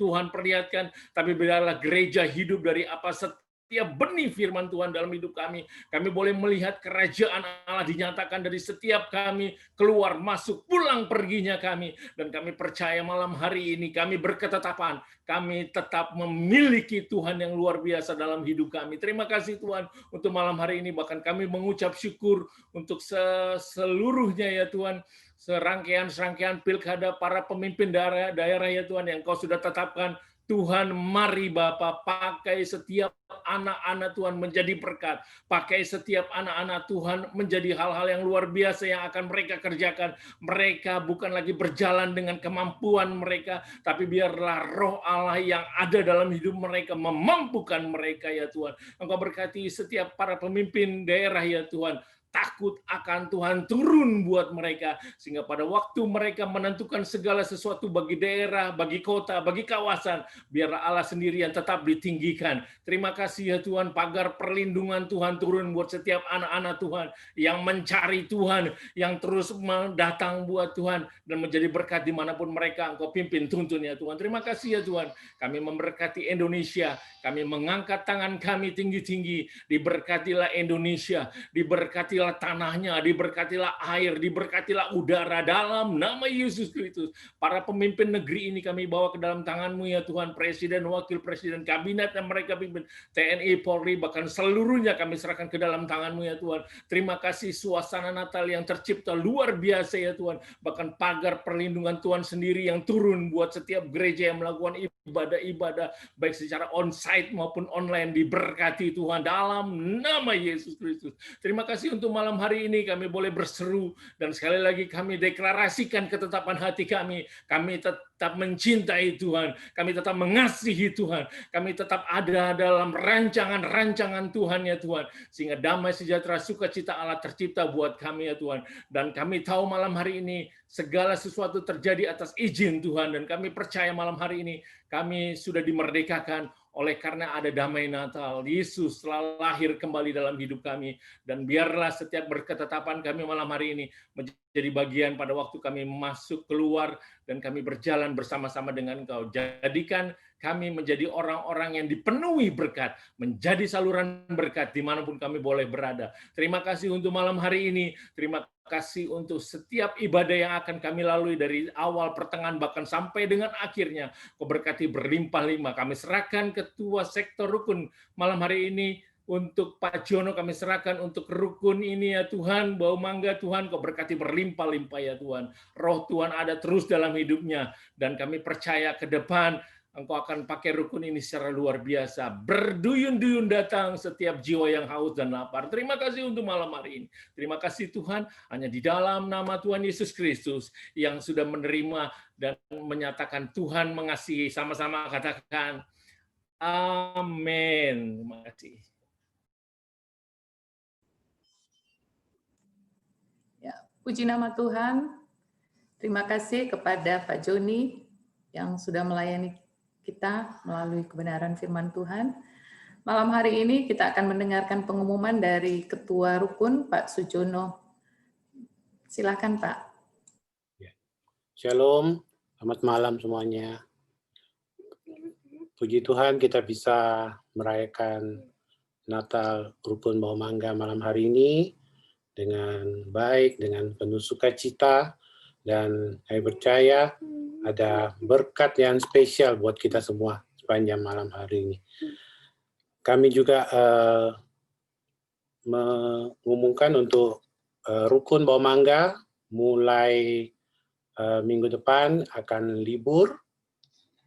Tuhan perlihatkan, tapi biarlah gereja hidup dari apa setiap benih firman Tuhan dalam hidup kami. Kami boleh melihat kerajaan Allah dinyatakan dari setiap kami, keluar, masuk, pulang perginya kami. Dan kami percaya malam hari ini kami berketetapan, kami tetap memiliki Tuhan yang luar biasa dalam hidup kami. Terima kasih Tuhan untuk malam hari ini. Bahkan kami mengucap syukur untuk seluruhnya ya Tuhan. Serangkaian pilkada para pemimpin daerah ya Tuhan yang Kau sudah tetapkan. Tuhan, mari Bapa, pakai setiap anak-anak Tuhan menjadi berkat. Pakai setiap anak-anak Tuhan menjadi hal-hal yang luar biasa yang akan mereka kerjakan. Mereka bukan lagi berjalan dengan kemampuan mereka, tapi biarlah roh Allah yang ada dalam hidup mereka memampukan mereka ya Tuhan. Engkau berkati setiap para pemimpin daerah ya Tuhan. Takut akan Tuhan turun buat mereka, sehingga pada waktu mereka menentukan segala sesuatu bagi daerah, bagi kota, bagi kawasan, biarlah Allah sendiri yang tetap ditinggikan. Terima kasih ya Tuhan, pagar perlindungan Tuhan turun buat setiap anak-anak Tuhan yang mencari Tuhan, yang terus datang buat Tuhan dan menjadi berkat dimanapun mereka. Engkau pimpin, tuntun ya Tuhan. Terima kasih ya Tuhan. Kami memberkati Indonesia, kami mengangkat tangan kami tinggi-tinggi. Diberkatilah Indonesia, diberkatilah tanahnya, diberkatilah air, diberkatilah udara dalam nama Yesus Kristus. Para pemimpin negeri ini kami bawa ke dalam tangan-Mu ya Tuhan. Presiden, wakil presiden, kabinet yang mereka pimpin, TNI, Polri, bahkan seluruhnya kami serahkan ke dalam tangan-Mu ya Tuhan. Terima kasih suasana Natal yang tercipta luar biasa ya Tuhan. Bahkan pagar perlindungan Tuhan sendiri yang turun buat setiap gereja yang melakukan ibadah-ibadah baik secara on-site maupun online. Diberkati Tuhan dalam nama Yesus Kristus. Terima kasih untuk malam hari ini kami boleh berseru, dan sekali lagi kami deklarasikan ketetapan hati kami. Kami tetap mencintai Tuhan, kami tetap mengasihi Tuhan, kami tetap ada dalam rancangan-rancangan Tuhan ya Tuhan, sehingga damai sejahtera sukacita Allah tercipta buat kami ya Tuhan. Dan kami tahu malam hari ini segala sesuatu terjadi atas izin Tuhan, dan kami percaya malam hari ini kami sudah dimerdekakan oleh karena ada damai Natal, Yesus telah lahir kembali dalam hidup kami. Dan biarlah setiap berketetapan kami malam hari ini menjadi bagian pada waktu kami masuk, keluar, dan kami berjalan bersama-sama dengan Engkau. Jadikan kami menjadi orang-orang yang dipenuhi berkat, menjadi saluran berkat dimanapun kami boleh berada. Terima kasih untuk malam hari ini. Terima kasih untuk setiap ibadah yang akan kami lalui dari awal, pertengahan, bahkan sampai dengan akhirnya. Kau berkati berlimpah-limpah. Kami serahkan ketua sektor rukun malam hari ini untuk Pak Jono, kami serahkan untuk rukun ini ya Tuhan, Bau Mangga Tuhan, Kau berkati berlimpah-limpah ya Tuhan. Roh Tuhan ada terus dalam hidupnya, dan kami percaya ke depan Engkau akan pakai rukun ini secara luar biasa. Berduyun-duyun datang setiap jiwa yang haus dan lapar. Terima kasih untuk malam hari ini. Terima kasih Tuhan, hanya di dalam nama Tuhan Yesus Kristus yang sudah menerima dan menyatakan Tuhan mengasihi. Sama-sama katakan, amin. Terima kasih. Ya, puji nama Tuhan. Terima kasih kepada Pak Joni yang sudah melayani kita melalui kebenaran firman Tuhan. Malam hari ini kita akan mendengarkan pengumuman dari Ketua Rukun, Pak Sujono. Silakan, Pak. Shalom, selamat malam semuanya. Puji Tuhan kita bisa merayakan Natal Rukun Bau Mangga malam hari ini dengan baik, dengan penuh sukacita, dan saya percaya ada berkat yang spesial buat kita semua sepanjang malam hari ini. Kami juga mengumumkan untuk Rukun Bau Mangga mulai minggu depan akan libur,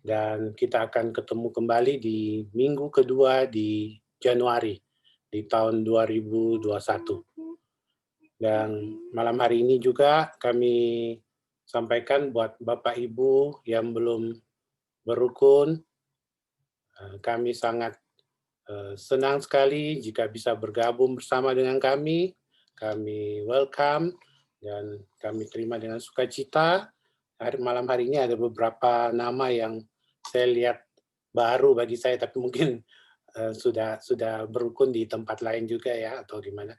dan kita akan ketemu kembali di minggu kedua di Januari di tahun 2021. Dan malam hari ini juga kami sampaikan buat Bapak Ibu yang belum berukun, kami sangat senang sekali jika bisa bergabung bersama dengan kami. Kami welcome dan kami terima dengan sukacita. Malam hari ini ada beberapa nama yang saya lihat baru bagi saya, tapi mungkin sudah berukun di tempat lain juga ya, atau di mana.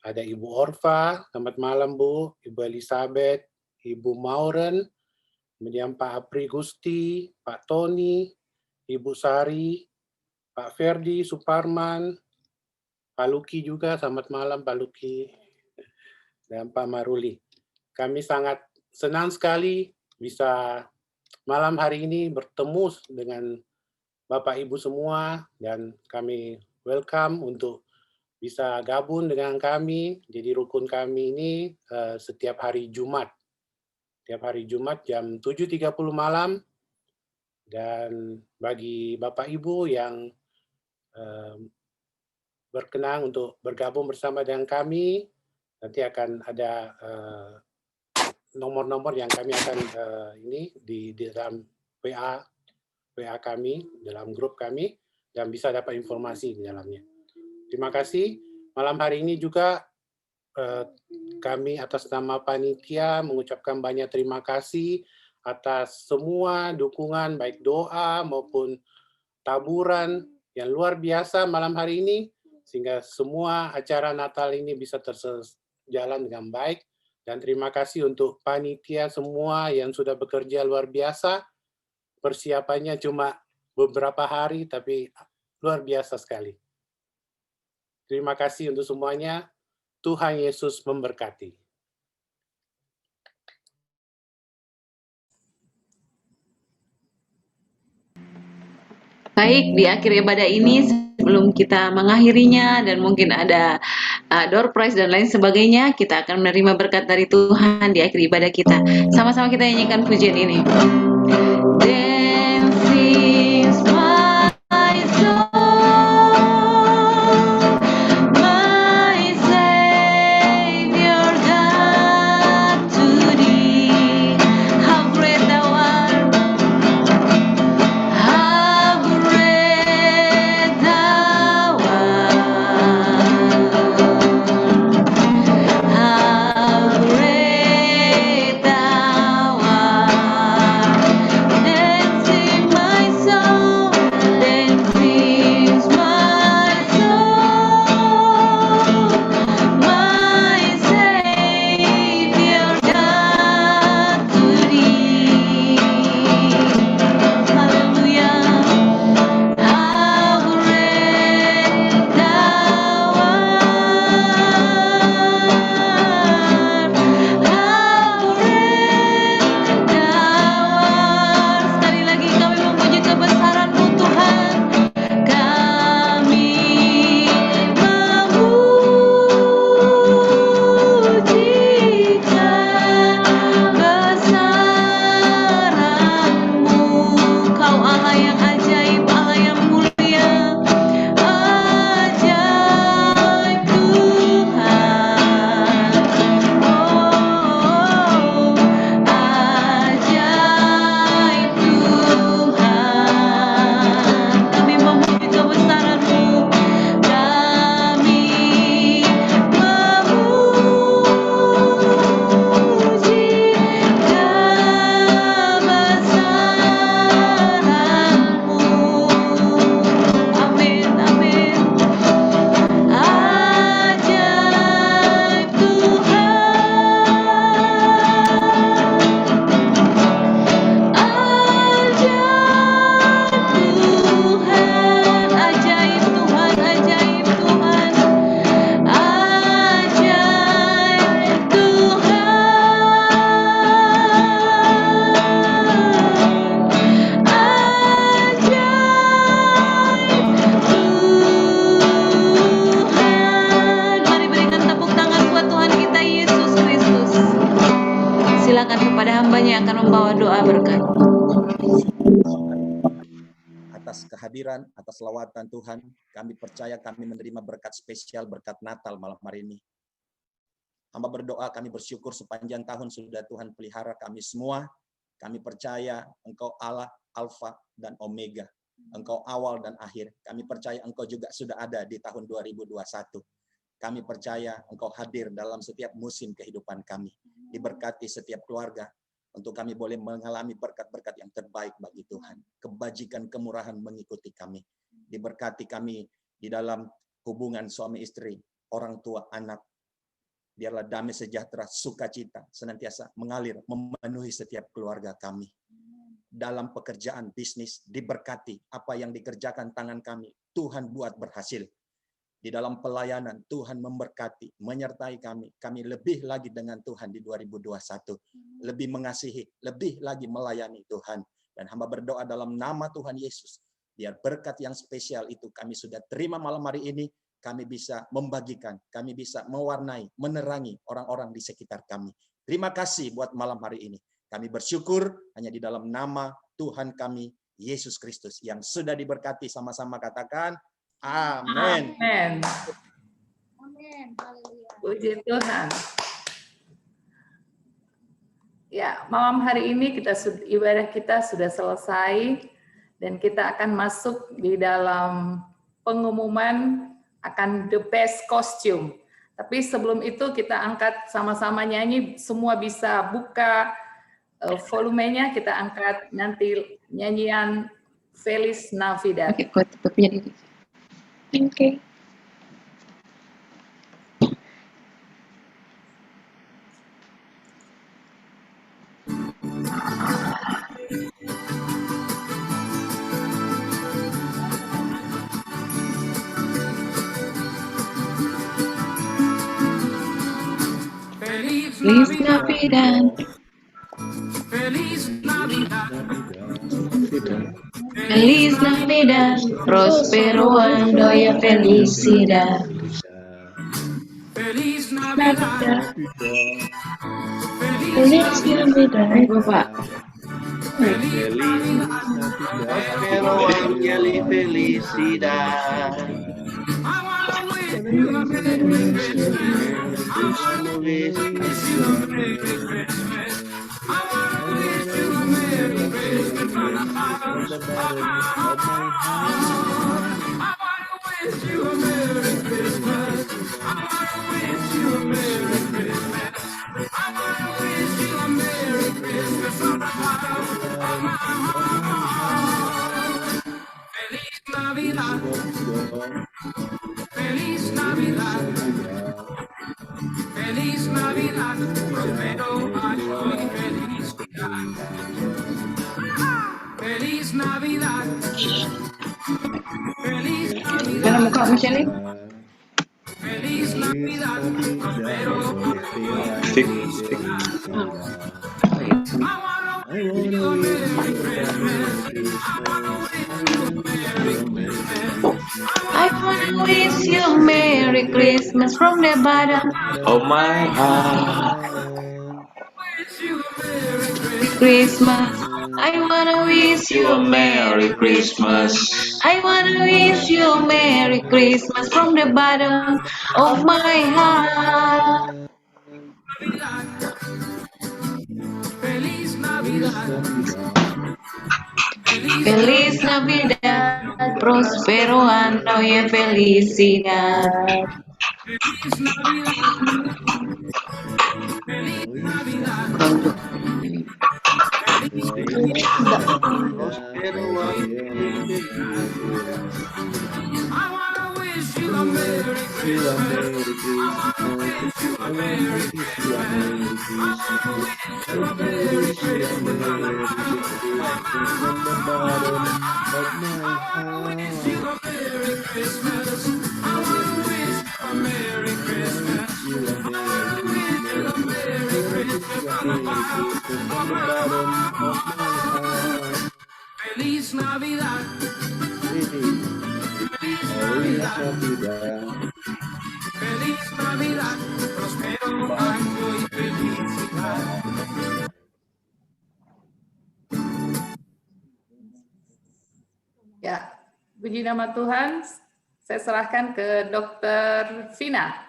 Ada Ibu Orfa, selamat malam Bu, Ibu Elizabeth, Ibu Mauren, kemudian Pak Apri Gusti, Pak Tony, Ibu Sari, Pak Ferdi Suparman, Pak Luki juga, selamat malam Pak Luki, dan Pak Maruli. Kami sangat senang sekali bisa malam hari ini bertemu dengan Bapak Ibu semua, dan kami welcome untuk bisa gabung dengan kami. Jadi rukun kami ini setiap hari Jumat. Tiap hari Jumat jam 7.30 malam, dan bagi Bapak Ibu yang berkenan untuk bergabung bersama dengan kami, nanti akan ada nomor-nomor yang kami akan ini di dalam WA kami, dalam grup kami, dan bisa dapat informasi di dalamnya. Terima kasih. Malam hari ini juga kami atas nama panitia mengucapkan banyak terima kasih atas semua dukungan, baik doa maupun taburan yang luar biasa malam hari ini, sehingga semua acara Natal ini bisa terjalan dengan baik. Dan terima kasih untuk panitia semua yang sudah bekerja luar biasa. Persiapannya cuma beberapa hari, tapi luar biasa sekali. Terima kasih untuk semuanya. Tuhan Yesus memberkati. Baik, di akhir ibadah ini sebelum kita mengakhirinya dan mungkin ada door prize dan lain sebagainya, kita akan menerima berkat dari Tuhan di akhir ibadah kita. Sama-sama kita nyanyikan pujian ini. Then sings my soul. How great thou art. persilakan kepada hambanya yang akan membawa doa berkat. Atas kehadiran, atas lawatan Tuhan, kami percaya kami menerima berkat spesial, berkat Natal malam hari ini. Hamba berdoa, kami bersyukur sepanjang tahun sudah Tuhan pelihara kami semua. Kami percaya Engkau Allah, Alfa dan Omega. Engkau awal dan akhir. Kami percaya Engkau juga sudah ada di tahun 2021. Kami percaya Engkau hadir dalam setiap musim kehidupan kami. Diberkati setiap keluarga. Untuk kami boleh mengalami berkat-berkat yang terbaik bagi Tuhan. Kebajikan, kemurahan mengikuti kami. Diberkati kami di dalam hubungan suami istri, orang tua, anak. Biarlah damai sejahtera, sukacita senantiasa mengalir, memenuhi setiap keluarga kami. Dalam pekerjaan, bisnis, diberkati. Apa yang dikerjakan tangan kami, Tuhan buat berhasil. Di dalam pelayanan, Tuhan memberkati, menyertai kami. Kami lebih lagi dengan Tuhan di 2021. Lebih mengasihi, lebih lagi melayani Tuhan. Dan hamba berdoa dalam nama Tuhan Yesus. Biar berkat yang spesial itu kami sudah terima malam hari ini. Kami bisa membagikan, kami bisa mewarnai, menerangi orang-orang di sekitar kami. Terima kasih buat malam hari ini. Kami bersyukur hanya di dalam nama Tuhan kami, Yesus Kristus. Yang sudah diberkati, sama-sama katakan, amin. Amin. Puji Tuhan. Ya, malam hari ini ibadah kita sudah selesai dan kita akan masuk di dalam pengumuman akan the best costume. Tapi sebelum itu kita angkat sama-sama nyanyi, semua bisa buka volumenya, kita angkat nanti nyanyian Feliz Navidad. Oke. Feliz Navidad. Feliz Navidad. Feliz Navidad. Prospero año y felicidad. Feliz Navidad. Feliz Navidad. Ay, Bapak. Feliz Navidad. Prospero año y felicidad. I wanna wish you a Merry Christmas. I wanna wish you a Merry Christmas. I wanna wish you a Merry Christmas from the bottom of my heart. I wanna wish you a Merry Christmas. I wanna wish you a Merry Christmas. I wanna wish you a Merry Christmas from the bottom of my heart. Feliz Navidad. Feliz Navidad. Feliz Navidad. Prospero año y felicidad. Feliz Navidad. Feliz Navidad. Mana muka macam ni? Feliz Navidad. Prospero año y felicidad. I wanna wish you a Merry Christmas. I wanna wish you a Merry Christmas. I wanna wish you a Merry Christmas from the bottom of my heart. Wish you a Merry Christmas. Christmas. I wanna wish you a Merry Christmas. I wanna wish you a Merry Christmas from the bottom of my heart. Feliz Navidad. Feliz Navidad, prospero año y felicidad. Feliz Navidad. Feliz Navidad. I wanna wish you a Merry Christmas. I wanna wish you a Merry Christmas. I wanna wish you a Merry Christmas. I wanna wish you a Merry Christmas. I wanna wish you a Merry Christmas. I wanna wish you a Merry Christmas from the bottom of my heart. Feliz Navidad. Feliz Navidad. Feliz Navidad. Prospero año y felicidad. Ya, puji nama Tuhan. Saya serahkan ke Dr. Vina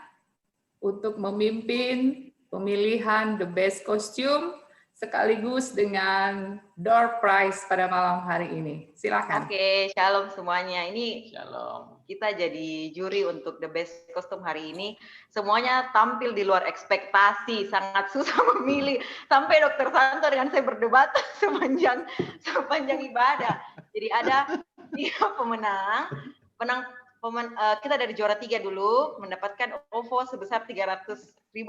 untuk memimpin pemilihan the best costume sekaligus dengan door prize pada malam hari ini. Silakan. Oke, shalom semuanya. Ini Shalom. kita jadi juri untuk the best costume hari ini. Semuanya tampil di luar ekspektasi, sangat susah memilih. Sampai Dr. Santo dengan saya berdebat sepanjang ibadah. Jadi ada 3 pemenang. Kita dari juara 3 dulu mendapatkan OVO sebesar Rp300.000.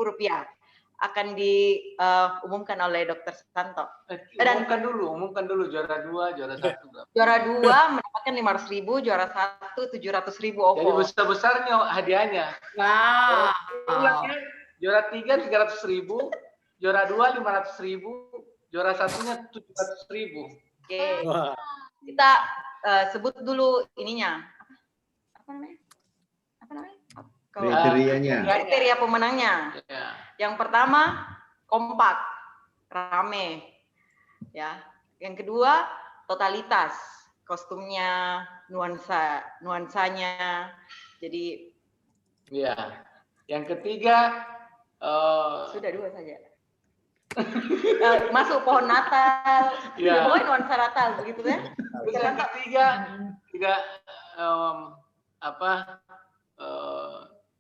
Akan diumumkan oleh Dr. Santo. Umumkan dulu juara 2, juara 1 berapa? Juara 2 mendapatkan Rp500.000, juara 1 Rp700.000 OVO. Jadi besar-besarnya hadiahnya. Wow. Juara 3 Rp300.000, juara 2 Rp500.000, juara 1-nya Rp700.000. Oke. Kita sebut dulu ininya. Apa namanya? Kriteria pemenangnya. Ya. Yang pertama kompak, rame, ya. Yang kedua totalitas, kostumnya, nuansanya. Jadi. Ya. Yang ketiga. Sudah 2 saja. Masuk pohon Natal, ya. Pokoknya nuansa Natal begitu ya. Yang ketiga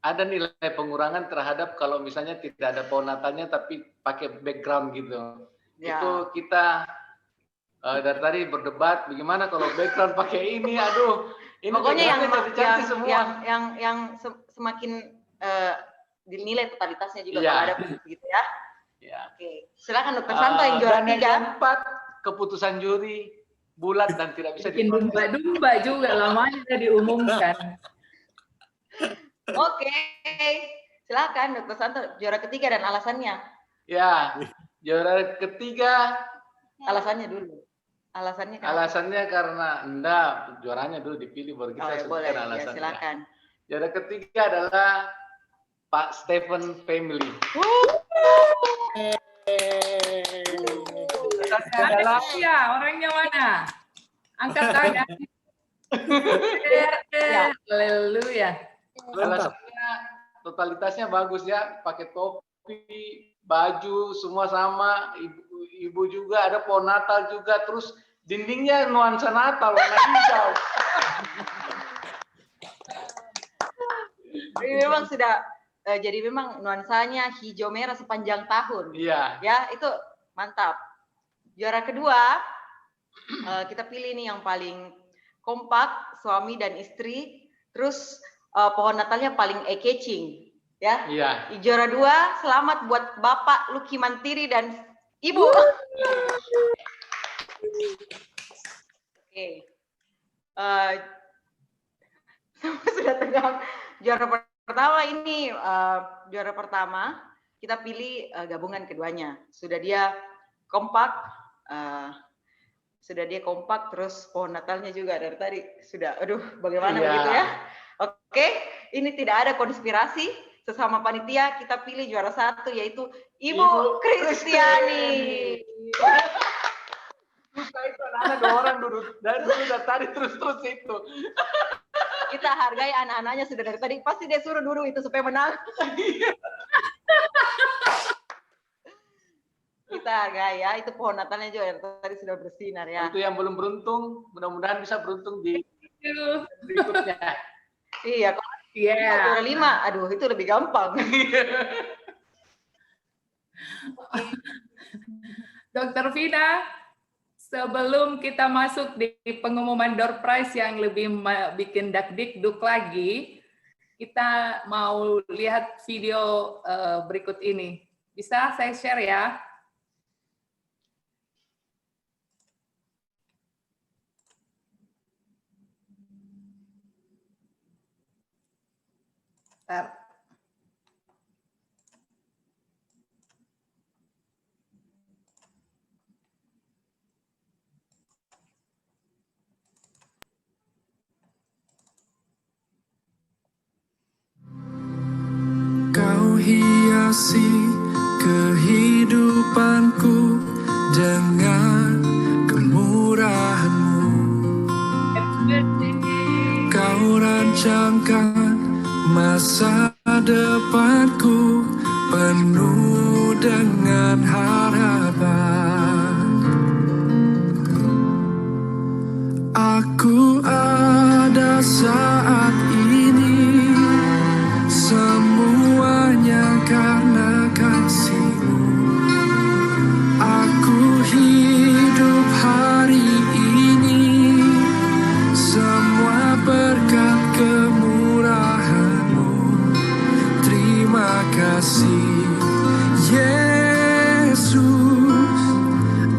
ada nilai pengurangan terhadap kalau misalnya tidak ada pohon Natalnya tapi pakai background gitu. Ya. Itu kita dari tadi berdebat bagaimana kalau background pakai ini, aduh. Ini pokoknya yang semakin dinilai totalitasnya juga kalau ada begitu ya. Ya. Oke, silakan Dr. Santo yang juara 3. Yang keempat, keputusan juri bulat dan tidak bisa bikin domba-domba juga lamanya diumumkan. Oke, silakan Dr. Santo juara 3 dan alasannya. Ya, juara 3 alasannya dulu. Alasannya karena juaranya dulu dipilih baru kita sebutkan alasannya. Ya, silakan. Juara 3 adalah Pak Stephen Family. Orangnya mana? Angkat tangan. Haleluya. Alasannya totalitasnya bagus ya, pakai topi, baju semua sama, ibu juga ada pohon Natal juga, terus dindingnya nuansa Natal warna hijau. Memang sudah jadi memang nuansanya hijau merah sepanjang tahun. Iya. Ya, itu mantap. Juara kedua kita pilih nih yang paling kompak, suami dan istri, terus pohon Natalnya paling eye-catching, ya. Iya. Juara 2, selamat buat Bapak Lucky Mantiri dan Ibu. Oke. Sudah tegang. Juara pertama kita pilih gabungan keduanya. Sudah dia kompak, terus pohon Natalnya juga dari tadi sudah. Aduh, bagaimana begitu ya? Oke, ini tidak ada konspirasi. Sesama panitia kita pilih juara 1 yaitu Ibu Kristiani. Anak-anak 2 orang duduk dari tadi terus itu. Kita hargai anak-anaknya sudah dari tadi. Pasti dia suruh duduk itu supaya menang. Kita hargai ya. Itu pohon Natalnya juga yang tadi sudah bersinar ya. Untuk yang belum beruntung, mudah-mudahan bisa beruntung di berikutnya. Iya. Juara 5, aduh itu lebih gampang. Dr. Vina, sebelum kita masuk di pengumuman door prize yang lebih bikin dakdikduk lagi, kita mau lihat video berikut ini. Bisa saya share ya? Bentar. Kau hiasi kehidupanku dengan kemurahan-Mu. masa depanku penuh dengan harapan. Aku ada saat ini, semuanya karena kasih-Mu. Aku hidup hari ini, semua berkat kemurahan-Mu. Terima kasih Yesus,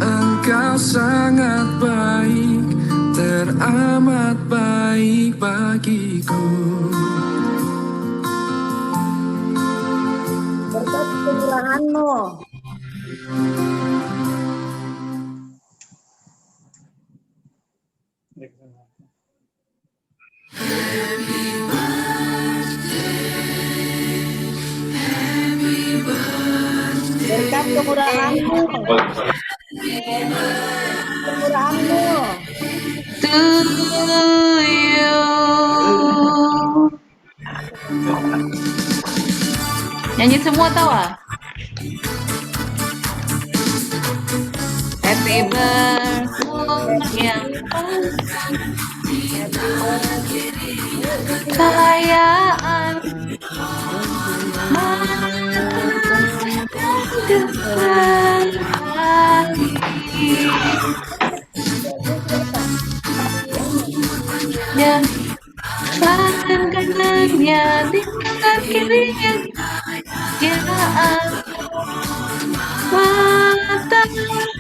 Engkau sangat baik, teramat baik bagiku. Berkat kemurahan-Mu. Berkat kemurahan-Mu. Kemurahan-Mu. To you. Nyanyi semua tawa. Happy birthday kekayaan dan tangan kanannya di tangan kirinya kekayaan mata berkati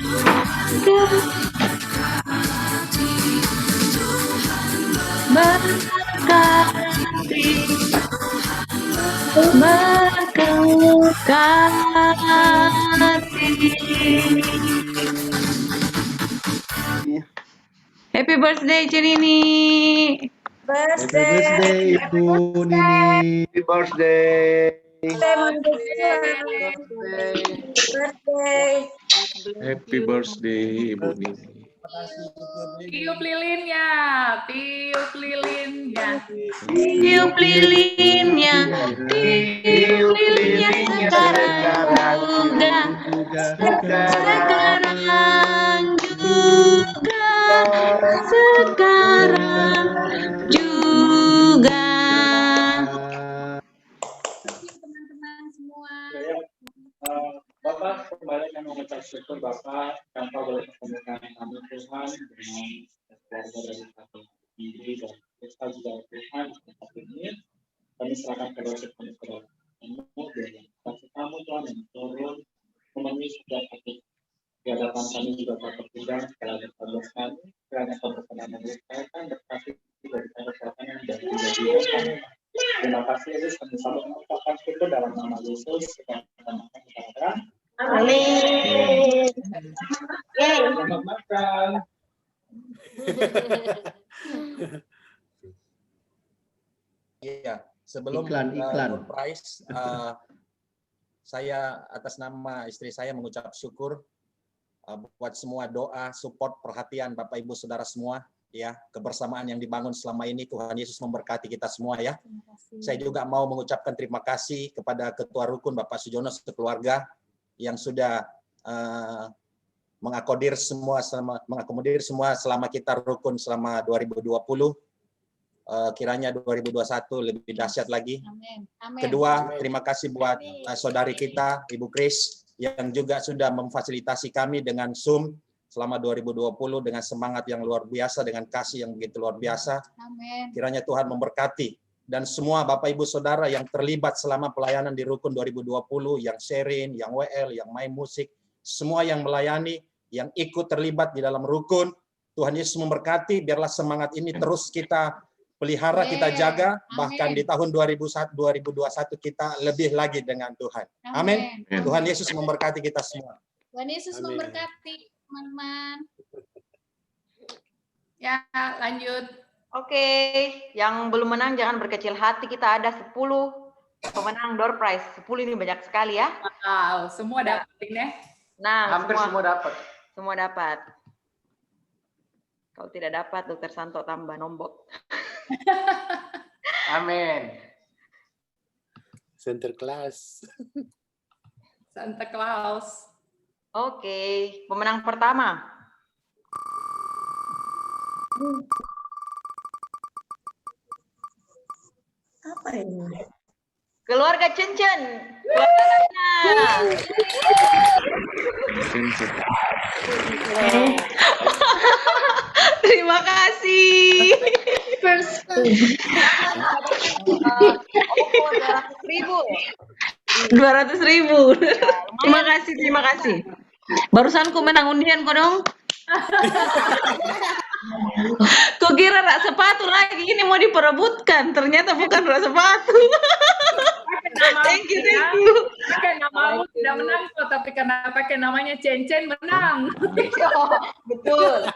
Happy birthday Cirini. Happy birthday Ibu Nini. Happy birthday. Happy birthday Ibu Nini. Tiup lilinnya, tiup lilinnya. Tiup lilinnya, tiup lilinnya sekarang juga, sekarang juga. Teman-teman semua. Bapak, kembali kami mengucap syukur Bapak tanpa boleh pertemukan kami Tuhan dengan keluarga dari kami sendiri dan kita juga Tuhan tempat ini kami serahkan ke doa kami kepada kamu dan kasih kamu Tuhan yang turun memenuhi setiap hati di hadapan kami juga Bapak Tuhan sekali lagi kami kiranya kau berkenan memberkati berkati dari kami dan juga kami. Terima kasih Yesus, kami selalu mengucapkan syukur dalam nama Yesus. Amin. Selamat makan. Iya, sebelum iklan. surprise, saya atas nama istri saya mengucap syukur buat semua doa, support, perhatian Bapak Ibu Saudara semua. Ya, kebersamaan yang dibangun selama ini Tuhan Yesus memberkati kita semua ya. Saya juga mau mengucapkan terima kasih kepada Ketua Rukun Bapak Sujono sekeluarga yang sudah mengakomodir semua selama kita rukun selama 2020. Kiranya 2021 lebih dahsyat lagi. Amin. Amin. Kedua, terima kasih buat saudari kita Ibu Kris yang juga sudah memfasilitasi kami dengan Zoom selama 2020 dengan semangat yang luar biasa, dengan kasih yang begitu luar biasa. Amin. Kiranya Tuhan memberkati. Dan semua Bapak Ibu Saudara yang terlibat selama pelayanan di Rukun 2020, yang sharing, yang WL, yang main musik, semua yang melayani, yang ikut terlibat di dalam Rukun, Tuhan Yesus memberkati, biarlah semangat ini terus kita pelihara, kita jaga, bahkan di tahun 2021 kita lebih lagi dengan Tuhan. Amin. Tuhan Yesus memberkati kita semua. Tuhan Yesus memberkati teman-teman. Ya, lanjut. Oke, yang belum menang jangan berkecil hati. Kita ada 10 pemenang door prize. 10 ini banyak sekali ya. Wow, semua dapat ini. Nah, hampir semua dapat. Semua dapat. Kalau tidak dapat, Dokter Santo tambah nombok. Amin. Santa Claus. Santa Claus. Oke, pemenang pertama. Apa ini? Keluarga Cencen. Keluarga Terima kasih. Opo 200.000. 200.000. Terima kasih. Barusan ku menang undian kok dong. Kok kira rak sepatu lagi ini mau diperebutkan, ternyata bukan rak sepatu. Thank you. Pakai namamu tidak menang kok, tapi karena pakai namanya Cencen menang. Betul.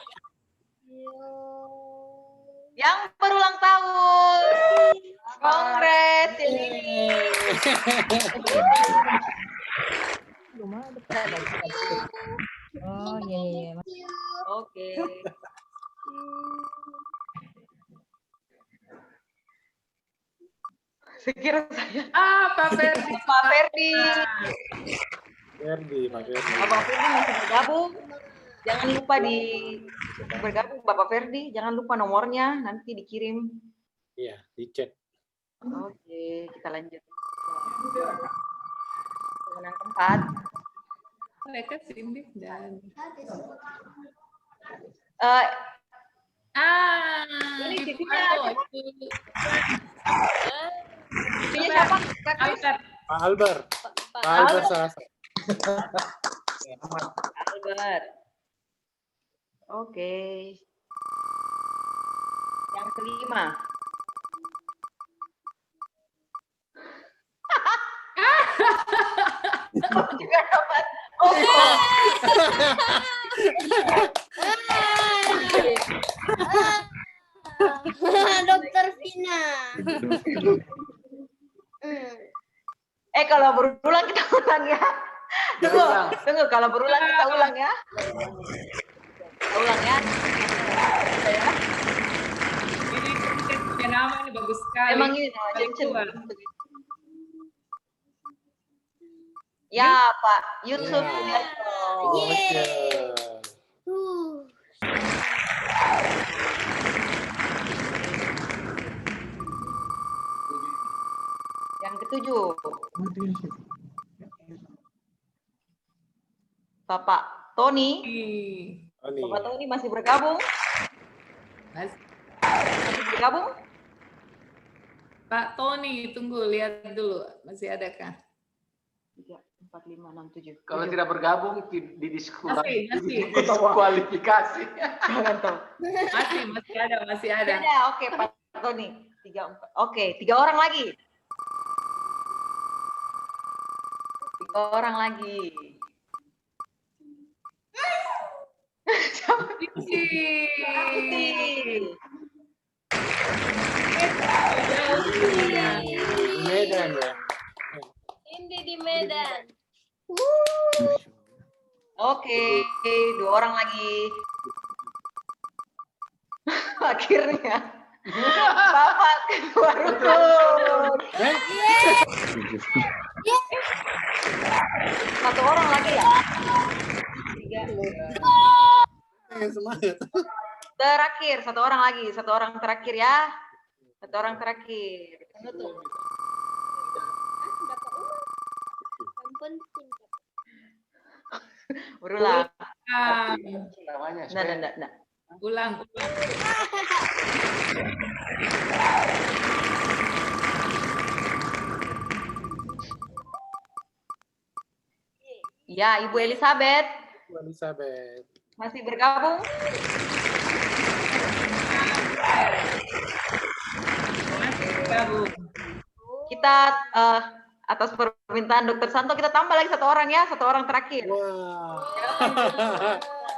Yang berulang tahun. Kongres ini. Oh iya. Oke. Sekira saya. Pak Ferdi. Pak Ferdi. Pak Ferdi. Bapak Ferdi masih bergabung. Jangan lupa bergabung Bapak Ferdi. Jangan lupa nomornya nanti dikirim. Iya, di chat. Oke, kita lanjut. Pemenang keempat. Mereka Cindy dan ini Ibu TV-nya Arto, TV-nya siapa? Albert. Pak Albert. Pak Albert salah. Albert. Oke. Yang kelima. Juga dapat. Dokter Vina. Kalau berulang kita ulang ya. Tunggu, kalau berulang kita ulang ya. Kita ulang ya. Ini punya nama ini bagus sekali. Emang ini nama Cencen. Ya, Pak Yusuf Sudiarto. Yang ketujuh. Bapak Tony. Bapak Tony masih bergabung? Masih bergabung? Pak Tony, tunggu lihat dulu masih adakah? 3, 4, 5, 6, 7. Kalau tidak bergabung didiskualifikasi. Masih ada. Oke, Pak Tony. 3, 4. Oke, 3 orang lagi. 3 orang lagi. Medan ya. Indi di Medan. Oke, 2 orang lagi. Akhirnya Bapak keluar rukun. 1 orang lagi ya. 3. Terakhir, 1 orang lagi, 1 orang terakhir ya. 1 orang terakhir. Penutup. Berulang. Nah. Ulang. Ya, Ibu Elizabeth. Masih bergabung? Kita atas permintaan Dokter Santo kita tambah lagi 1 orang ya, 1 orang terakhir.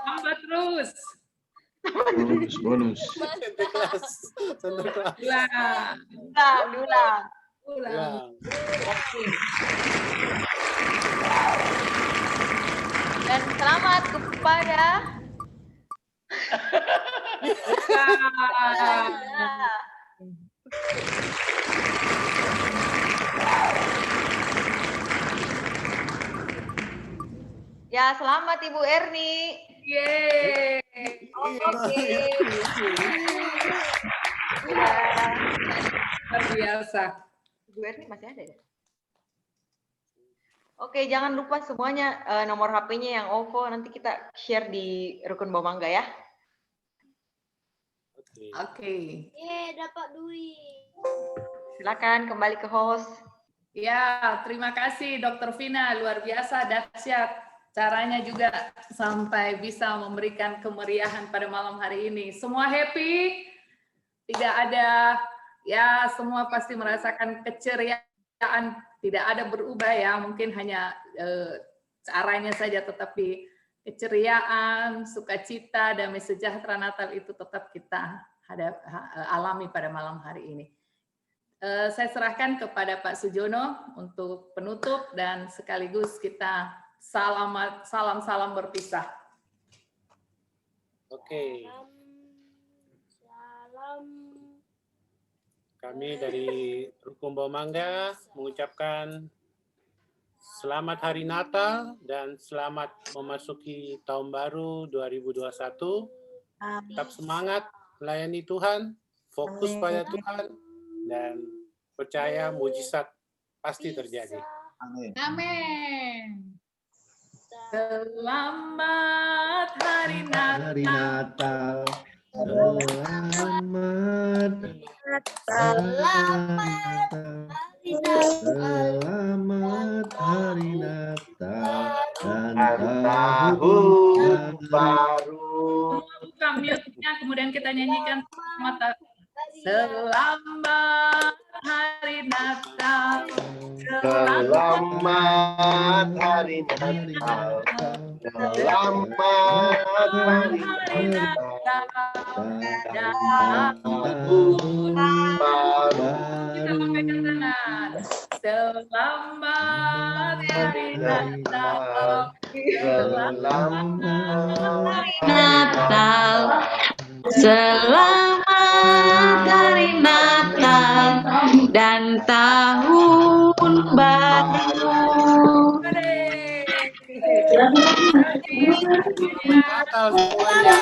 Tambah terus. Bonus. Diulang. Dan selamat kepada Ya, selamat Ibu Erni. Yeay. Oke. Luar biasa. Ibu Erni masih ada ya? Oke, jangan lupa semuanya nomor HP-nya yang OVO nanti kita share di Rukun Bawamangga ya. Oke. Dapat duit. Silakan kembali ke host. Ya, terima kasih Dr. Vina, luar biasa, dahsyat. Caranya juga sampai bisa memberikan kemeriahan pada malam hari ini. Semua happy? Tidak ada, ya semua pasti merasakan keceriaan. Tidak ada berubah ya, mungkin hanya caranya saja, tetapi keceriaan, sukacita, damai sejahtera Natal itu tetap kita alami pada malam hari ini. Saya serahkan kepada Pak Sujono untuk penutup dan sekaligus kita salam berpisah. Oke. Salam. Kami dari Rukun Bawamangga mengucapkan selamat Hari Natal dan selamat memasuki tahun baru 2021. Tetap semangat melayani Tuhan, fokus pada Tuhan, dan percaya mujizat pasti terjadi. Amin. Selamat Hari Natal. Selamat Hari Natal dan tahun baru. Buka mute-nya, kemudian kita nyanyikan selamat Hari Natal. Selamat Hari Natal. Selamat Hari Natal. Dan tahun baru. Selamat Hari Natal. Selamat Hari Natal dan tahun baru. Natal semuanya.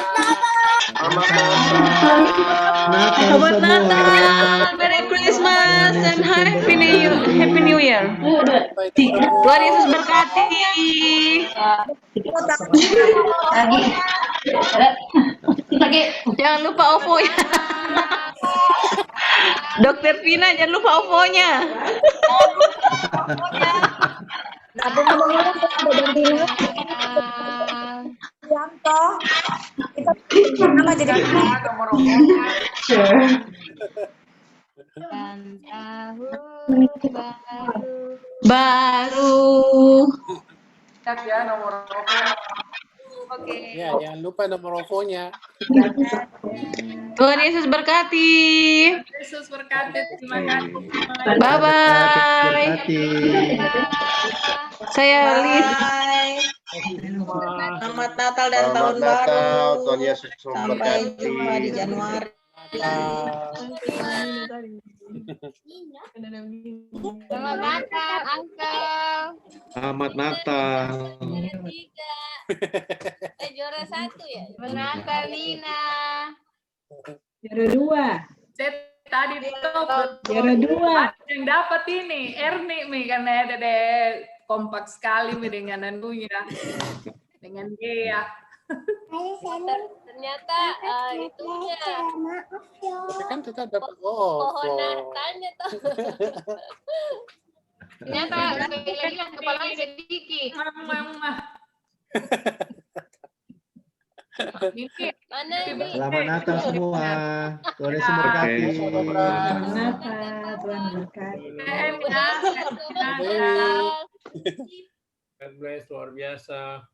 Selamat Natal, Merry Christmas, and Happy New Year. Tuhan Yesus berkati. Jangan lupa OVO ya. Dokter Vina, jangan lupa OVO-nya. Dan tahun baru. Ya, nomor Oke. Ya, jangan lupa nomor OVO-nya. Tuhan Yesus berkati. Yesus berkati. Terima kasih. Bye-bye. Saya Liz. Selamat Natal dan tahun baru. Tuhan Yesus Sampai jumpa di Januari. Selamat Natal, Uncle. Selamat Natal. Juara 1 ya? Selamat Natal, Lina. Juara 2. Tadi tuh Juara 2. yang dapat ini Erni nih karena ada kompak sekali nih dengan anunya dengan Gea. Ternyata itunya Tapi kan kita dapat pohon OVO. Natalnya tuh. Ternyata pegang kepalanya sedikit. Mana ini? Selamat Natal semua. Tuhan Yesus berkati. Selamat Natal, Tuhan berkati. God bless, luar biasa.